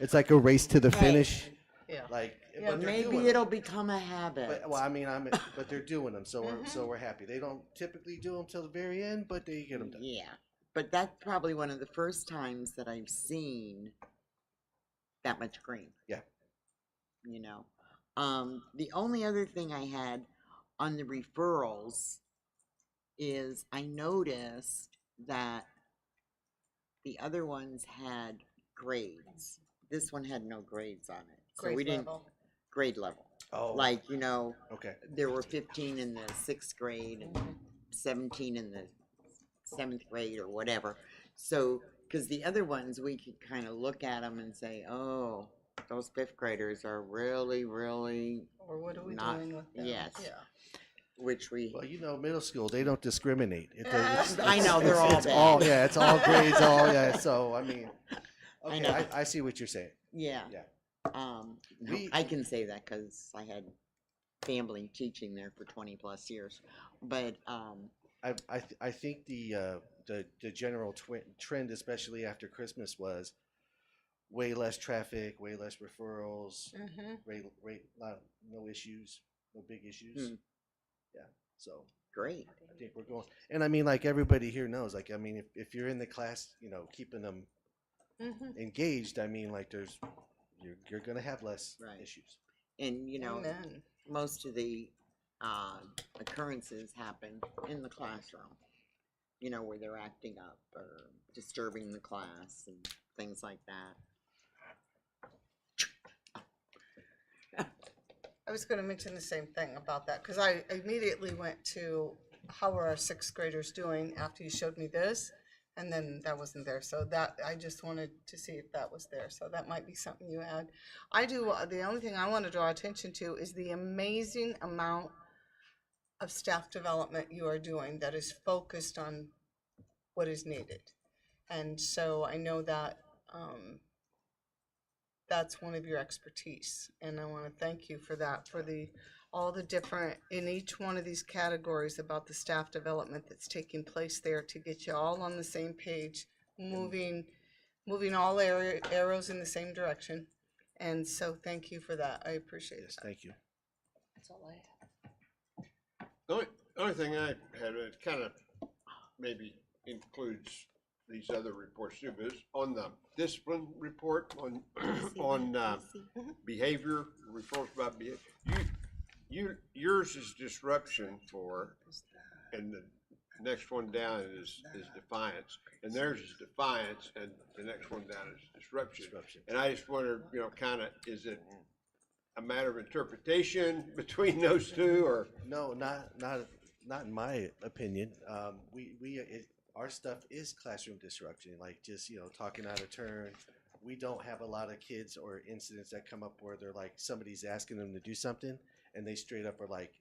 it's like a race to the finish. Yeah. Like, Yeah, but they're Maybe doing it'll them. become a habit. But, well, I mean, but they're doing them, so we're happy. They don't typically do them till the very end, but they get them done. Yeah, but that's probably one of the first times that I've seen that much green. Yeah. You know, the only other thing I had on the referrals is I noticed that the other ones had grades. This one had no grades on it, so we Grade didn't level. grade level. Oh, Like, you know, okay. there were 15 in the 6th grade and 17 in the 7th grade or whatever. So, because the other ones, we could kind of look at them and say, oh, those 5th graders are really, really, Or what are we not- doing with them? yes. Yeah. which we, Well, you know, middle school, they don't discriminate. I know, they're all it's all, bad. yeah, it's all grades, all, yeah, so, I mean, I okay, know. I see what you're saying. yeah. Yeah. No, I can say that because I had family teaching there for 20 plus years. But, I think the general trend, especially after Christmas, was way less traffic, way less referrals, no issues, no big issues. Yeah, so great. I think we're going, and I mean, like everybody here knows, like, I mean, if you're in the class, you know, keeping them engaged, I mean, like you're gonna have less Right. issues. And, you know, Amen. most of the occurrences happen in the classroom, you know, where they're acting up or disturbing the class and things like that. I was going to mention the same thing about that because I immediately went to how are our 6th graders doing after you showed me this, and then that wasn't there. So that I just wanted to see if that was there. So that might be something you add. I do. The only thing I want to draw attention to is the amazing amount of staff development you are doing that is focused on what is needed, and so I know that. That's one of your expertise, and I want to thank you for that, for all the different in each one of these categories about the staff development that's taking place there to get you all on the same page, moving all arrows in the same direction. And so thank you for that. I appreciate Yes, that. thank you. That's all I have. The only thing I had, it kind of maybe includes these other reports too, but it's on the discipline report on behavior, referrals about behavior. Yours is disruption and the next one down is defiance, and theirs is defiance, and the next one down is disruption. And I just wondered, you know, kind of, is it a matter of interpretation between those two, or? No, not in my opinion. Our stuff is classroom disruption, like just, you know, talking out of turn. We don't have a lot of kids or incidents that come up where they're like, somebody's asking them to do something and they straight up are like,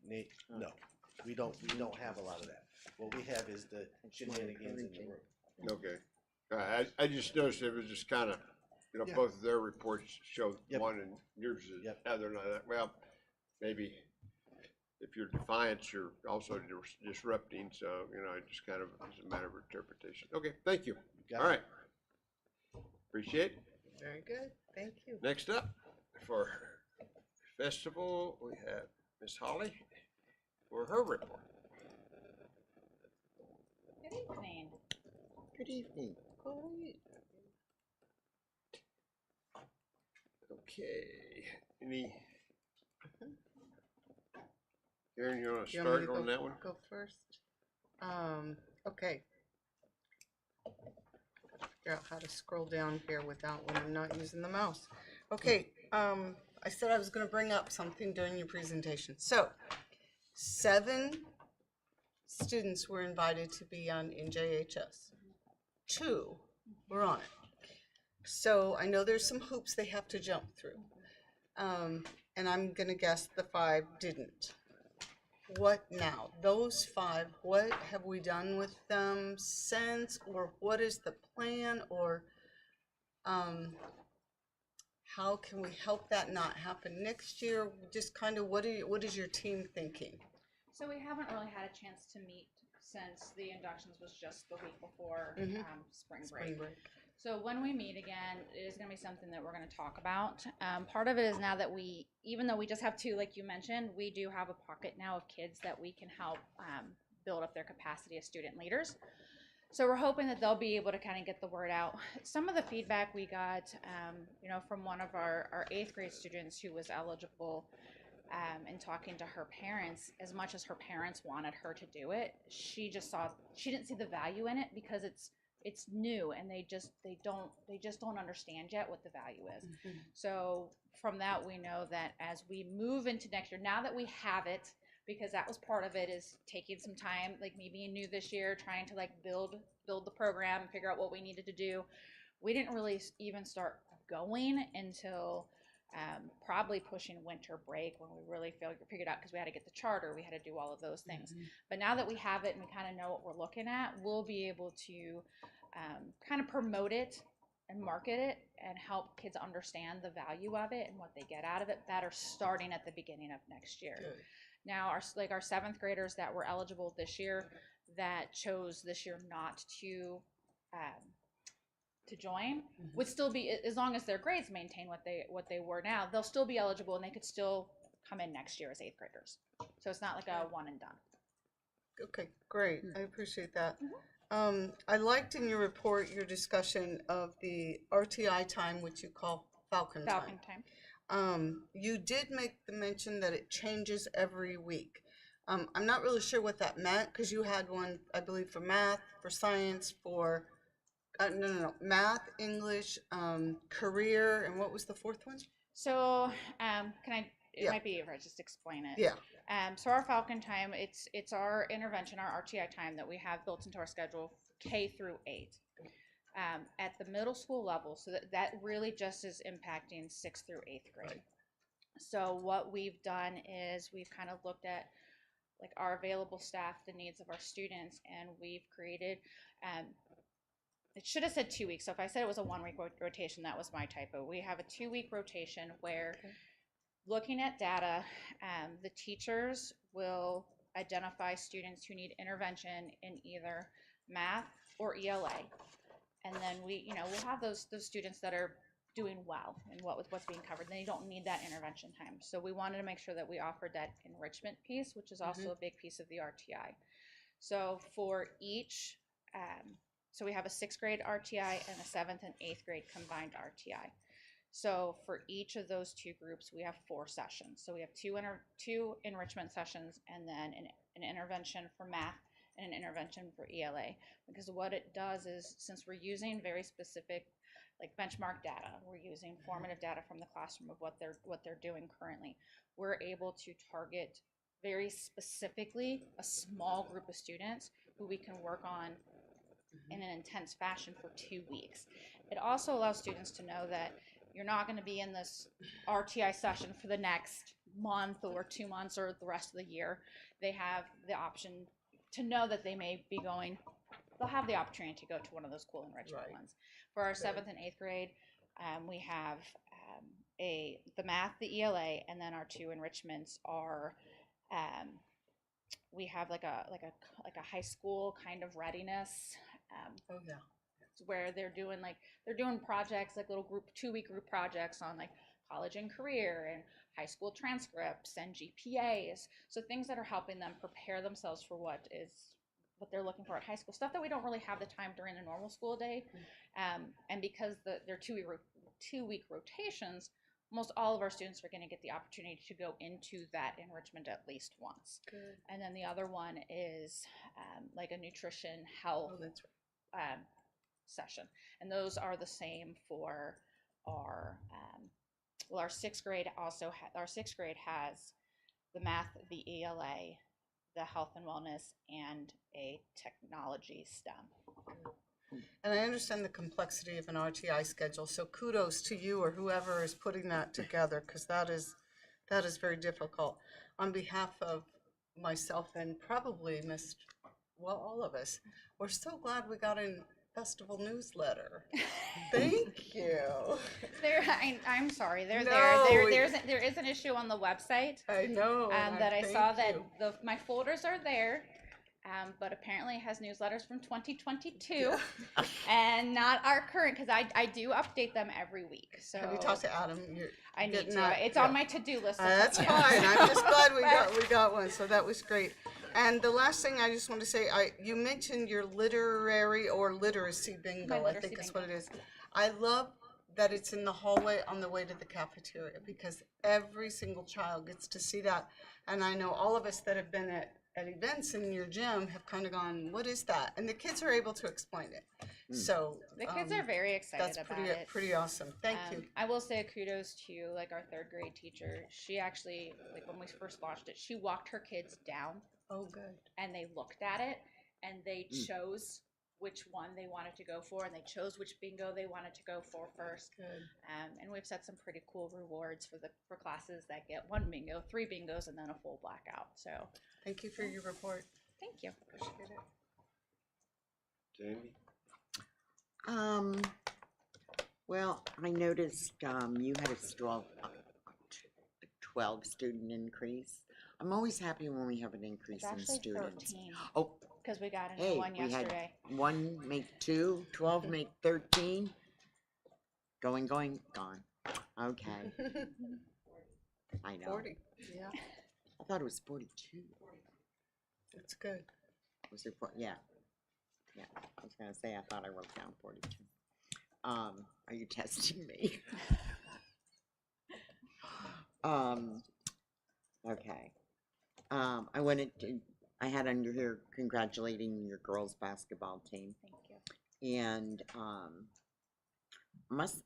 no, we don't have a lot of that. What we have is the shenanigans in the room. Okay. I just noticed it was just kind of, you know, both of their reports showed one and yours is other than that. Well, maybe if you're defiant, you're also disrupting, so, you know, it just kind of is a matter of interpretation. Okay, thank you. All right. Appreciate it. Very good. Thank you. Next up, for festival, we have Miss Holly for her report. Good evening. Good evening. Okay, Karen, you want to You want me start to on that one? Go first. Okay. Figure out how to scroll down here without when I'm not using the mouse. Okay. I said I was going to bring up something during your presentation. So, 7 students were invited to be on NJHS. 2 were on it. So I know there's some hoops they have to jump through. And I'm going to guess the 5 didn't. What now? Those 5, what have we done with them since, or what is the plan, or how can we help that not happen next year? Just kind of what is your team thinking? So we haven't really had a chance to meet since the inductions was just the week before spring break. So when we meet again, it is going to be something that we're going to talk about. Part of it is now that even though we just have two, like you mentioned, we do have a pocket now of kids that we can help build up their capacity as student leaders. So we're hoping that they'll be able to kind of get the word out. Some of the feedback we got, from one of our 8th grade students who was eligible, and talking to her parents, as much as her parents wanted her to do it, she didn't see the value in it because it's new and they just don't understand yet what the value is. Mm-hmm. So from that, we know that as we move into next year, now that we have it, because that was part of it, is taking some time, like me being new this year, trying to like build the program and figure out what we needed to do. We didn't really even start going until probably pushing winter break, when we really figured out, because we had to get the charter, we had to do all of those things. Mm-hmm. But now that we have it and we kind of know what we're looking at, we'll be able to kind of promote it and market it and help kids understand the value of it and what they get out of it better, starting at the beginning of next year. Good. Now, our 7th graders that were eligible this year, that chose this year not to join, would still be, as long as their grades maintain what they were now, they'll still be eligible and they could still come in next year as 8th graders. So it's not like a one and done. Okay, great. I appreciate that. I liked in your report your discussion of the RTI time, which you call Falcon time. You did make the mention that it changes every week. I'm not really sure what that meant, because you had one, I believe, for math, for science, for math, English, career, and what was the 4th one? So it might be if I just explain it. Yeah. So our Falcon time, it's our intervention, our RTI time that we have built into our schedule, K through 8. At the middle school level, so that really just is impacting 6th through 8th grade. Right. So what we've done is we've kind of looked at like our available staff, the needs of our students, and we've created, it should have said 2 weeks. So if I said it was a 1-week rotation, that was my typo. We have a 2-week rotation where, looking at data, the teachers will identify students who need intervention in either math or ELA. And then we'll have those students that are doing well and what's being covered. Then you don't need that intervention time. So we wanted to make sure that we offered that enrichment piece, which is also a big piece of the RTI. So for each, so we have a 6th grade RTI and a 7th and 8th grade combined RTI. So for each of those 2 groups, we have 4 sessions. So we have 2 enrichment sessions, and then an intervention for math and an intervention for ELA. Because what it does is, since we're using very specific, like benchmark data, we're using formative data from the classroom of what they're doing currently, we're able to target very specifically a small group of students who we can work on in an intense fashion for 2 weeks. It also allows students to know that you're not going to be in this RTI session for the next month or 2 months or the rest of the year. They have the option to know that they may be going, they'll have the opportunity to go to one of those cool enrichment ones. For our 7th and 8th grade, we have the math, the ELA, and then our 2 enrichments are, we have like a high school kind of readiness. Where they're doing projects, like little 2-week group projects on like college and career and high school transcripts and GPAs. So things that are helping them prepare themselves for what they're looking for at high school, stuff that we don't really have the time during a normal school day. And because they're 2-week rotations, almost all of our students are going to get the opportunity to go into that enrichment at least once. Good. And then the other one is like a nutrition health session, and those are the same for our our 6th grade. Also, our 6th grade has the math, the ELA, the health and wellness, and a technology STEM. And I understand the complexity of an RTI schedule, so kudos to you or whoever is putting that together, because that is very difficult. On behalf of myself and probably all of us, we're so glad we got in festival newsletter. Thank you. I'm sorry. They're No, there. There is an issue on the website. I know. That I saw that my folders are there. but apparently it has newsletters from 2022 and not our current, because I do update them every week. So Have you talked to Adam? I need getting to. that? It's Yeah. on my to-do list. That's fine. I'm just glad we got one. So that was great. And the last thing I just want to say, you mentioned your literary or literacy bingo. I think is what it is. I love that it's in the hallway on the way to the cafeteria, because every single child gets to see that. And I know all of us that have been at events in your gym have kind of gone, what is that? And the kids are able to explain it. So the kids are very excited about it. Pretty awesome. Thank you. I will say kudos to like our third grade teacher. She actually, like when we first launched it, she walked her kids down. Oh, good. And they looked at it and they chose which one they wanted to go for, and they chose which bingo they wanted to go for first. Good. And we've set some pretty cool rewards for classes that get 1 bingo, 3 bingos, and then a full blackout. So thank you for your report. thank you. Appreciate it. Jamie? Well, I noticed you had a 12 student increase. I'm always happy when we have an increase It's in actually students. 13. Oh, Because we got a new hey, one we yesterday. had 1 make 2, 12 make 13. Going, gone. Okay. I know. 40. Yeah, I thought it was 42. that's good. Was it yeah. Yeah. I was gonna say I thought I wrote down 42. Are you testing me? Okay. I had under here congratulating your girls basketball team. Thank you. And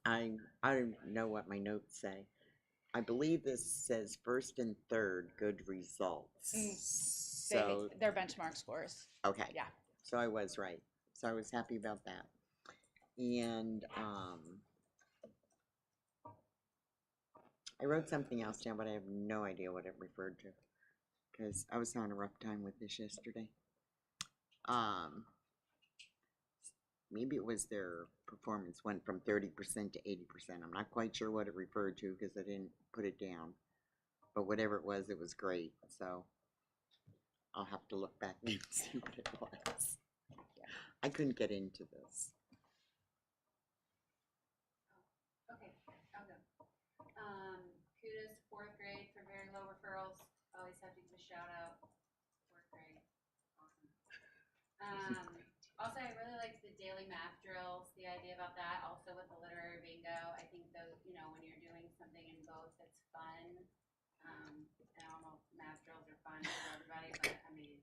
I don't know what my notes say. I believe this says first and third good results. So They're benchmark scores. okay. Yeah. So I was right. So I was happy about that. And I wrote something else down, but I have no idea what it referred to, because I was having a rough time with this yesterday. Maybe it was their performance went from 30% to 80%. I'm not quite sure what it referred to because I didn't put it down. But whatever it was great. So I'll have to look back and see what it was. I couldn't get into this. Okay, I'll go. Kudos to 4th grade for very low referrals. Always have to give a shout out. 4th grade, awesome. Also, I really liked the daily math drills, the idea about that, also with the literary bingo. I think those, when you're doing something in both that's fun, and I don't know if math drills are fun for everybody, but I mean,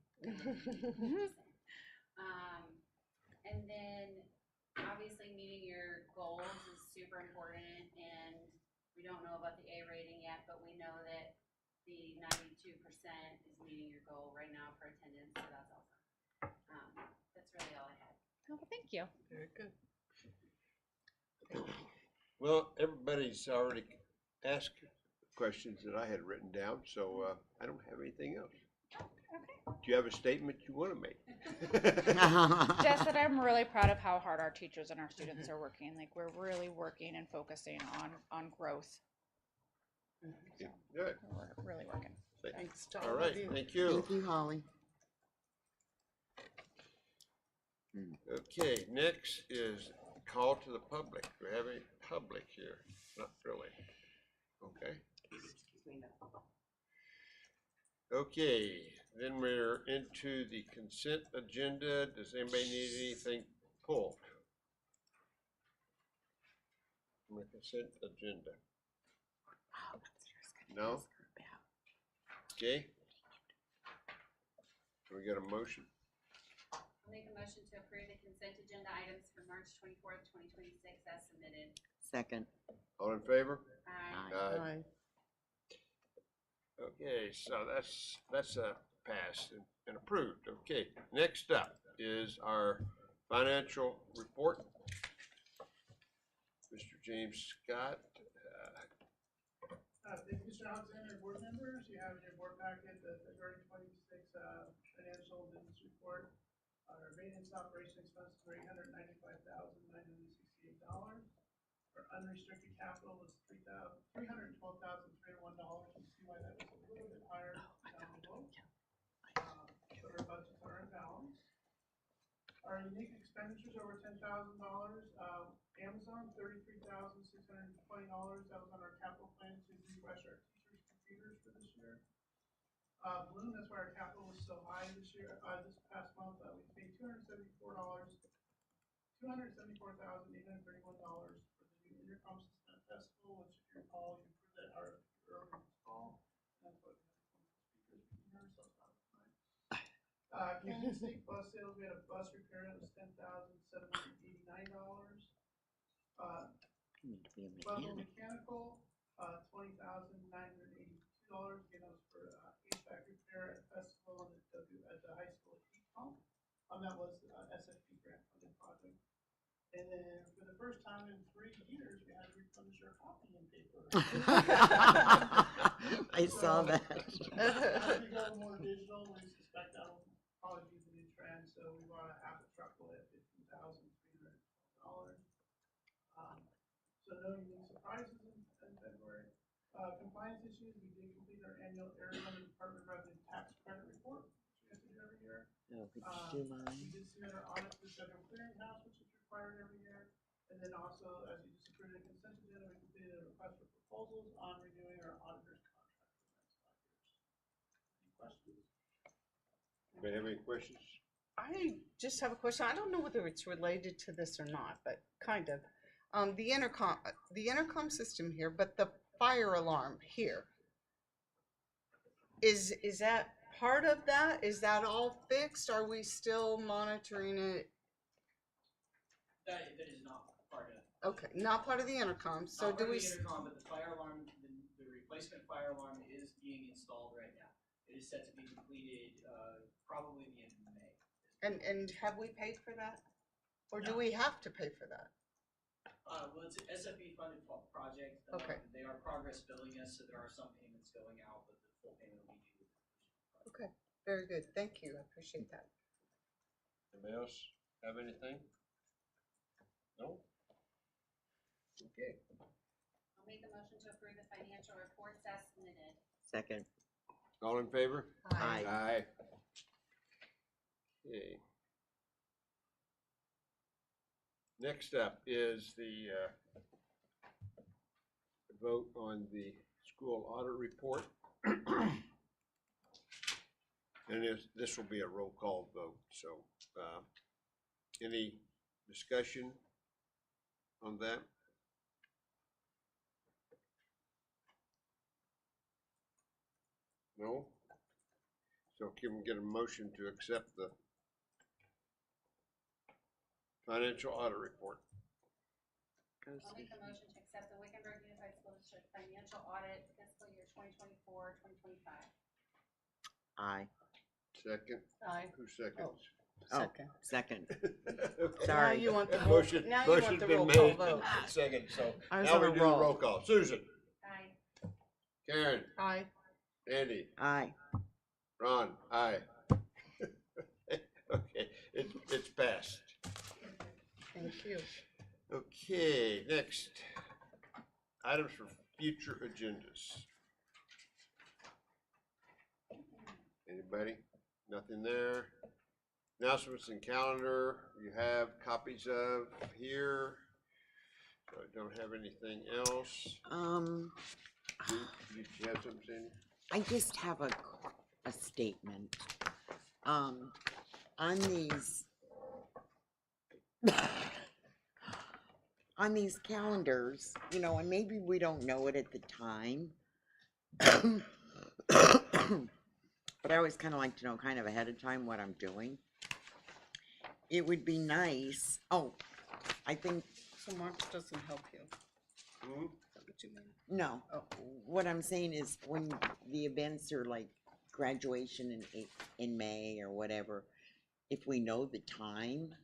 and then obviously meeting your goals is super important, and we don't know about the A rating yet, but we know that the 92% is meeting your goal right now for attendance, so that's awesome. That's really all I had. Oh, well, thank you. Very good. Well, everybody's already asked questions that I had written down, so I don't have anything else. Okay. Do you have a statement you want to make? Just that I'm really proud of how hard our teachers and our students are working. Like, we're really working and focusing on growth. Yeah, good. We're really working. Thanks to All all of right, you. thank you. Thank you, Holly. Okay, next is call to the public. Do we have any public here? Not really. Okay. Okay, then we're into the consent agenda. Does anybody need anything pulled from the consent agenda? No? Okay. We got a motion? I'll make a motion to approve the consent agenda items for March 24th, 2026 as submitted. Second. All in favor? Aye. Aye. Okay, so that's passed and approved. Okay, next up is our financial report. Mr. James Scott. Thank you, Mr. Alexander, board members. You have in your board packet the February 26 financial business report. Our maintenance operation expenses were $895,968. Our unrestricted capital was $312,301. You see why that was a little bit higher down below. But our budgets are in balance. Our unique expenditures over $10,000. Amazon, $33,620. That was on our capital plan to refresh our teachers' computers for this year. Bloom, that's why our capital was so high this year. This past month, we paid $274,831 for the new intercom system at festival, which, if you recall, you approved that our earlier this fall. That's what speakers we can hear, so it's not tonight. Community State bus sales, we had a bus repair that was $10,789. Bundle Mechanical, $20,982. Again, that was for HVAC repair at festival and at the high school heat pump. That was SFP grant funded project. And then for the first time in 3 years, we had to replenish our copying paper. I saw that. As we go more digital, we suspect that will probably be the new trend. So we bought a half a truckload at $15,312. So no unique surprises in February. Compliance issues, we did complete our annual Arizona Department of Revenue tax credit report, which we have to do every year. Oh, could you do mine? We did submit our audit to the Federal Clearinghouse, which is required every year. And then also, as you just approved the consent agenda, we completed a request for proposals on renewing our auditor's contract for the next 5 years. Any questions? Anybody have any questions? I just have a question. I don't know whether it's related to this or not, but kind of. The intercom system here, but the fire alarm here. Is that part of that? Is that all fixed? Are we still monitoring it? That is not part of. Okay, not part of the intercom. So Not do part we? of the intercom, but the fire alarm, the replacement fire alarm is being installed right now. It is set to be completed probably the end of May. And have we paid for that, or do No. we have to pay for that? Well, it's an SFB funded project. Okay. They are progress billing us, so there are some payments going out, but the full payment will be due. Okay, very good. Thank you. I appreciate that. Anybody else have anything? No? Okay. I'll make a motion to approve the financial reports as submitted. Second. All in favor? Aye. Aye. Okay. Next up is the vote on the school audit report. And this will be a roll call vote, so any discussion on that? No? So can we get a motion to accept the financial audit report? I'll make a motion to accept the Wickenburg Unified School District financial audit fiscal year 2024-2025. Aye. Second? Aye. Who seconds? Second. Second. Okay. Now you want the roll, Motion, now you want motion's the been roll call made vote. and second, so I was now on we a do the roll. roll call. Susan? Aye. Karen? Aye. Andy? Aye. Ron? Aye. Okay, it's passed. Thank you. Okay, next. Items for future agendas. Anybody? Nothing there? Announcements and calendar you have copies of here. So I don't have anything else. Did you have something, Sandy? I just have a statement. On these calendars, you know, and maybe we don't know it at the time. But I always kind of like to know kind of ahead of time what I'm doing. It would be nice. Oh, I think. So March doesn't help you. Hmm? Is that what you mean? No. Oh. What I'm saying is when the events are like graduation in May or whatever, if we know the time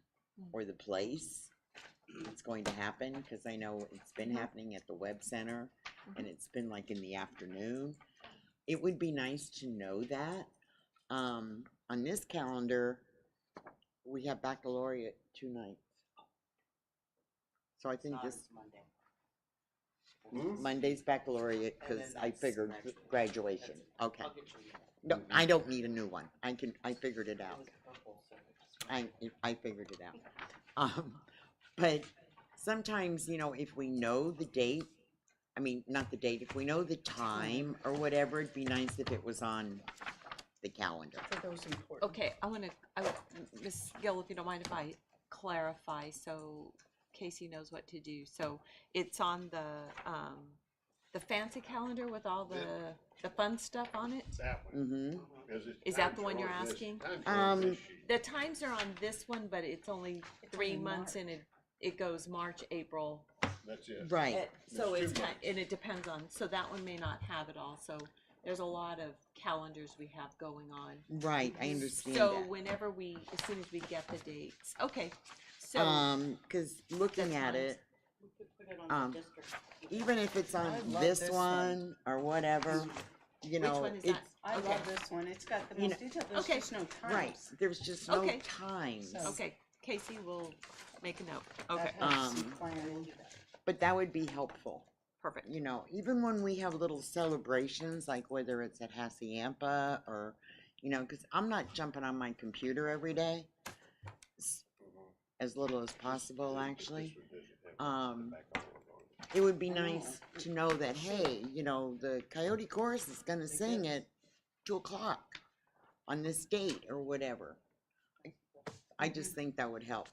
or the place it's going to happen, because I know it's been happening at the Web Center and it's been like in the afternoon, it would be nice to know that. On this calendar, we have baccalaureate 2 nights. So I think this Hmm? Monday's baccalaureate, because I figured next week. graduation. Okay. I'll get you. No, I don't need a new one. I figured it out. I figured it out. But sometimes, you know, if we know the date, I mean, not the date, if we know the time or whatever, it'd be nice if it was on the calendar. For those important. Okay, Ms. Gill, if you don't mind if I clarify, so Casey knows what to do. So it's on the fancy calendar with all the fun stuff on it? That one. Mm-hmm. Is that the one you're asking? The times are on this one, but it's only 3 months and it goes March, April. That's it. Right. So It's it's 2 kind, and it depends on, so that one may not have it all, so there's a lot of calendars we have going on. Right, I understand So that. whenever as soon as we get the dates, okay, so. Cause looking at it, We could put it on um, the district. even if it's on I love this this one or whatever, you Which know, one is it's, that? I Okay. love this one. It's got the You most know- detail. There's Okay. just no times. right, there's just no Okay. times. So- Okay, Casey will make a note, That okay, helps you Um, plan. But that would be helpful. perfect. You know, even when we have little celebrations, like whether it's at Hacienda or, you know, because I'm not jumping on my computer every day, as little as possible, actually. It would be nice to know that, hey, you know, the Coyote Chorus is gonna sing at 2:00 on this date or whatever. I just think that would help.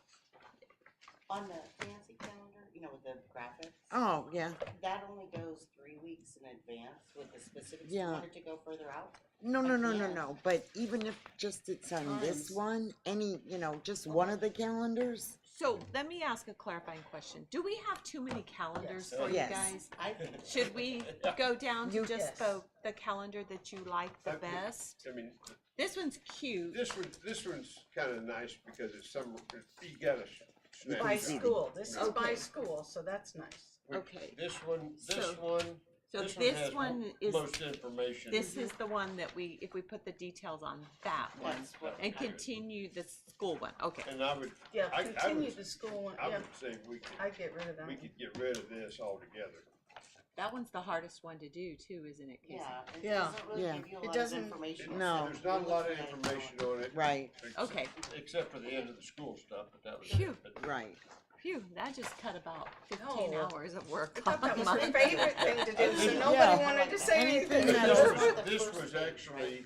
On the fancy calendar, you know, with the graphics, Oh, yeah. that only goes 3 weeks in advance with the specifics. Yeah. You want it to go further out? No, no, no, no, Yeah. no, but even if just it's on this Times. one, any, you know, just one of the calendars, So let me ask a clarifying question. Do we have too many calendars for you Yes. guys? I think. Should we go down to You- just Yes. the calendar that you like the best? I mean, This one's cute. this one's kind of nice because it's you got a snap. By Easy. school. This is by Okay. school, so that's nice. Okay. This one, So this this has one is, most information. this is the one that if we put the details on that one That's what and continue the school one, okay. And I would, Yeah, I continue would, the school one. I Yeah, would say I'd get rid of that. we could get rid of this altogether. That one's the hardest one to do too, isn't it, Casey? Yeah, it Yeah. doesn't really Yeah. give you a It lot of doesn't- information. No. There's not a lot of You're looking at it information on it. right, Okay. Except for the end of the school stuff, but that was Phew. it. But right. Phew, that just cut about 15 No. hours of work I thought that on was mine. her favorite thing to do, so Yeah. nobody wanted to say anything. This was actually,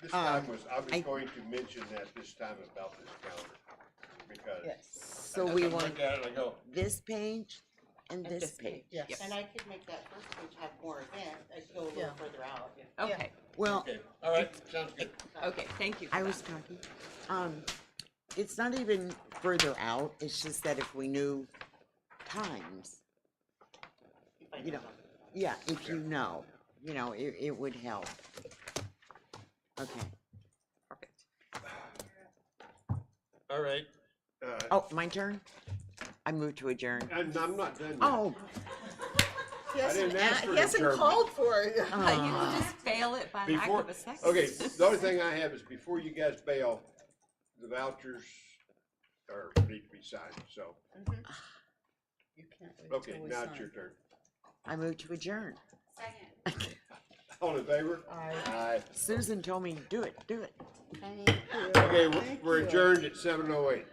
this time I was I- going to mention that this time about this calendar. Because Yes. So as we I want look at it, I go, this page and And this this page. Yes. And I could make that first page have more events, I'd go a little Yeah. further out. Okay, Well, okay, all right, sounds good. okay, thank you for I was that. talking, it's not even further out, it's just that if we knew times, If I you know, know. yeah, if you know, it would help. Okay. Perfect. All right. Oh, my turn? I move to adjourn. I'm not done yet. Oh, He hasn't, didn't ask for he hasn't adjournment. called for it. You can just fail it by lack Before, of a second. okay, the only thing I have is before you guys bail, the vouchers need to be signed, so, You can't wait okay, till we now sign. it's your turn. I move to adjourn. All in favor? Aye. Aye. Susan told me to do it, do it. Thank you. Okay, Thank we're you. adjourned at 7:08.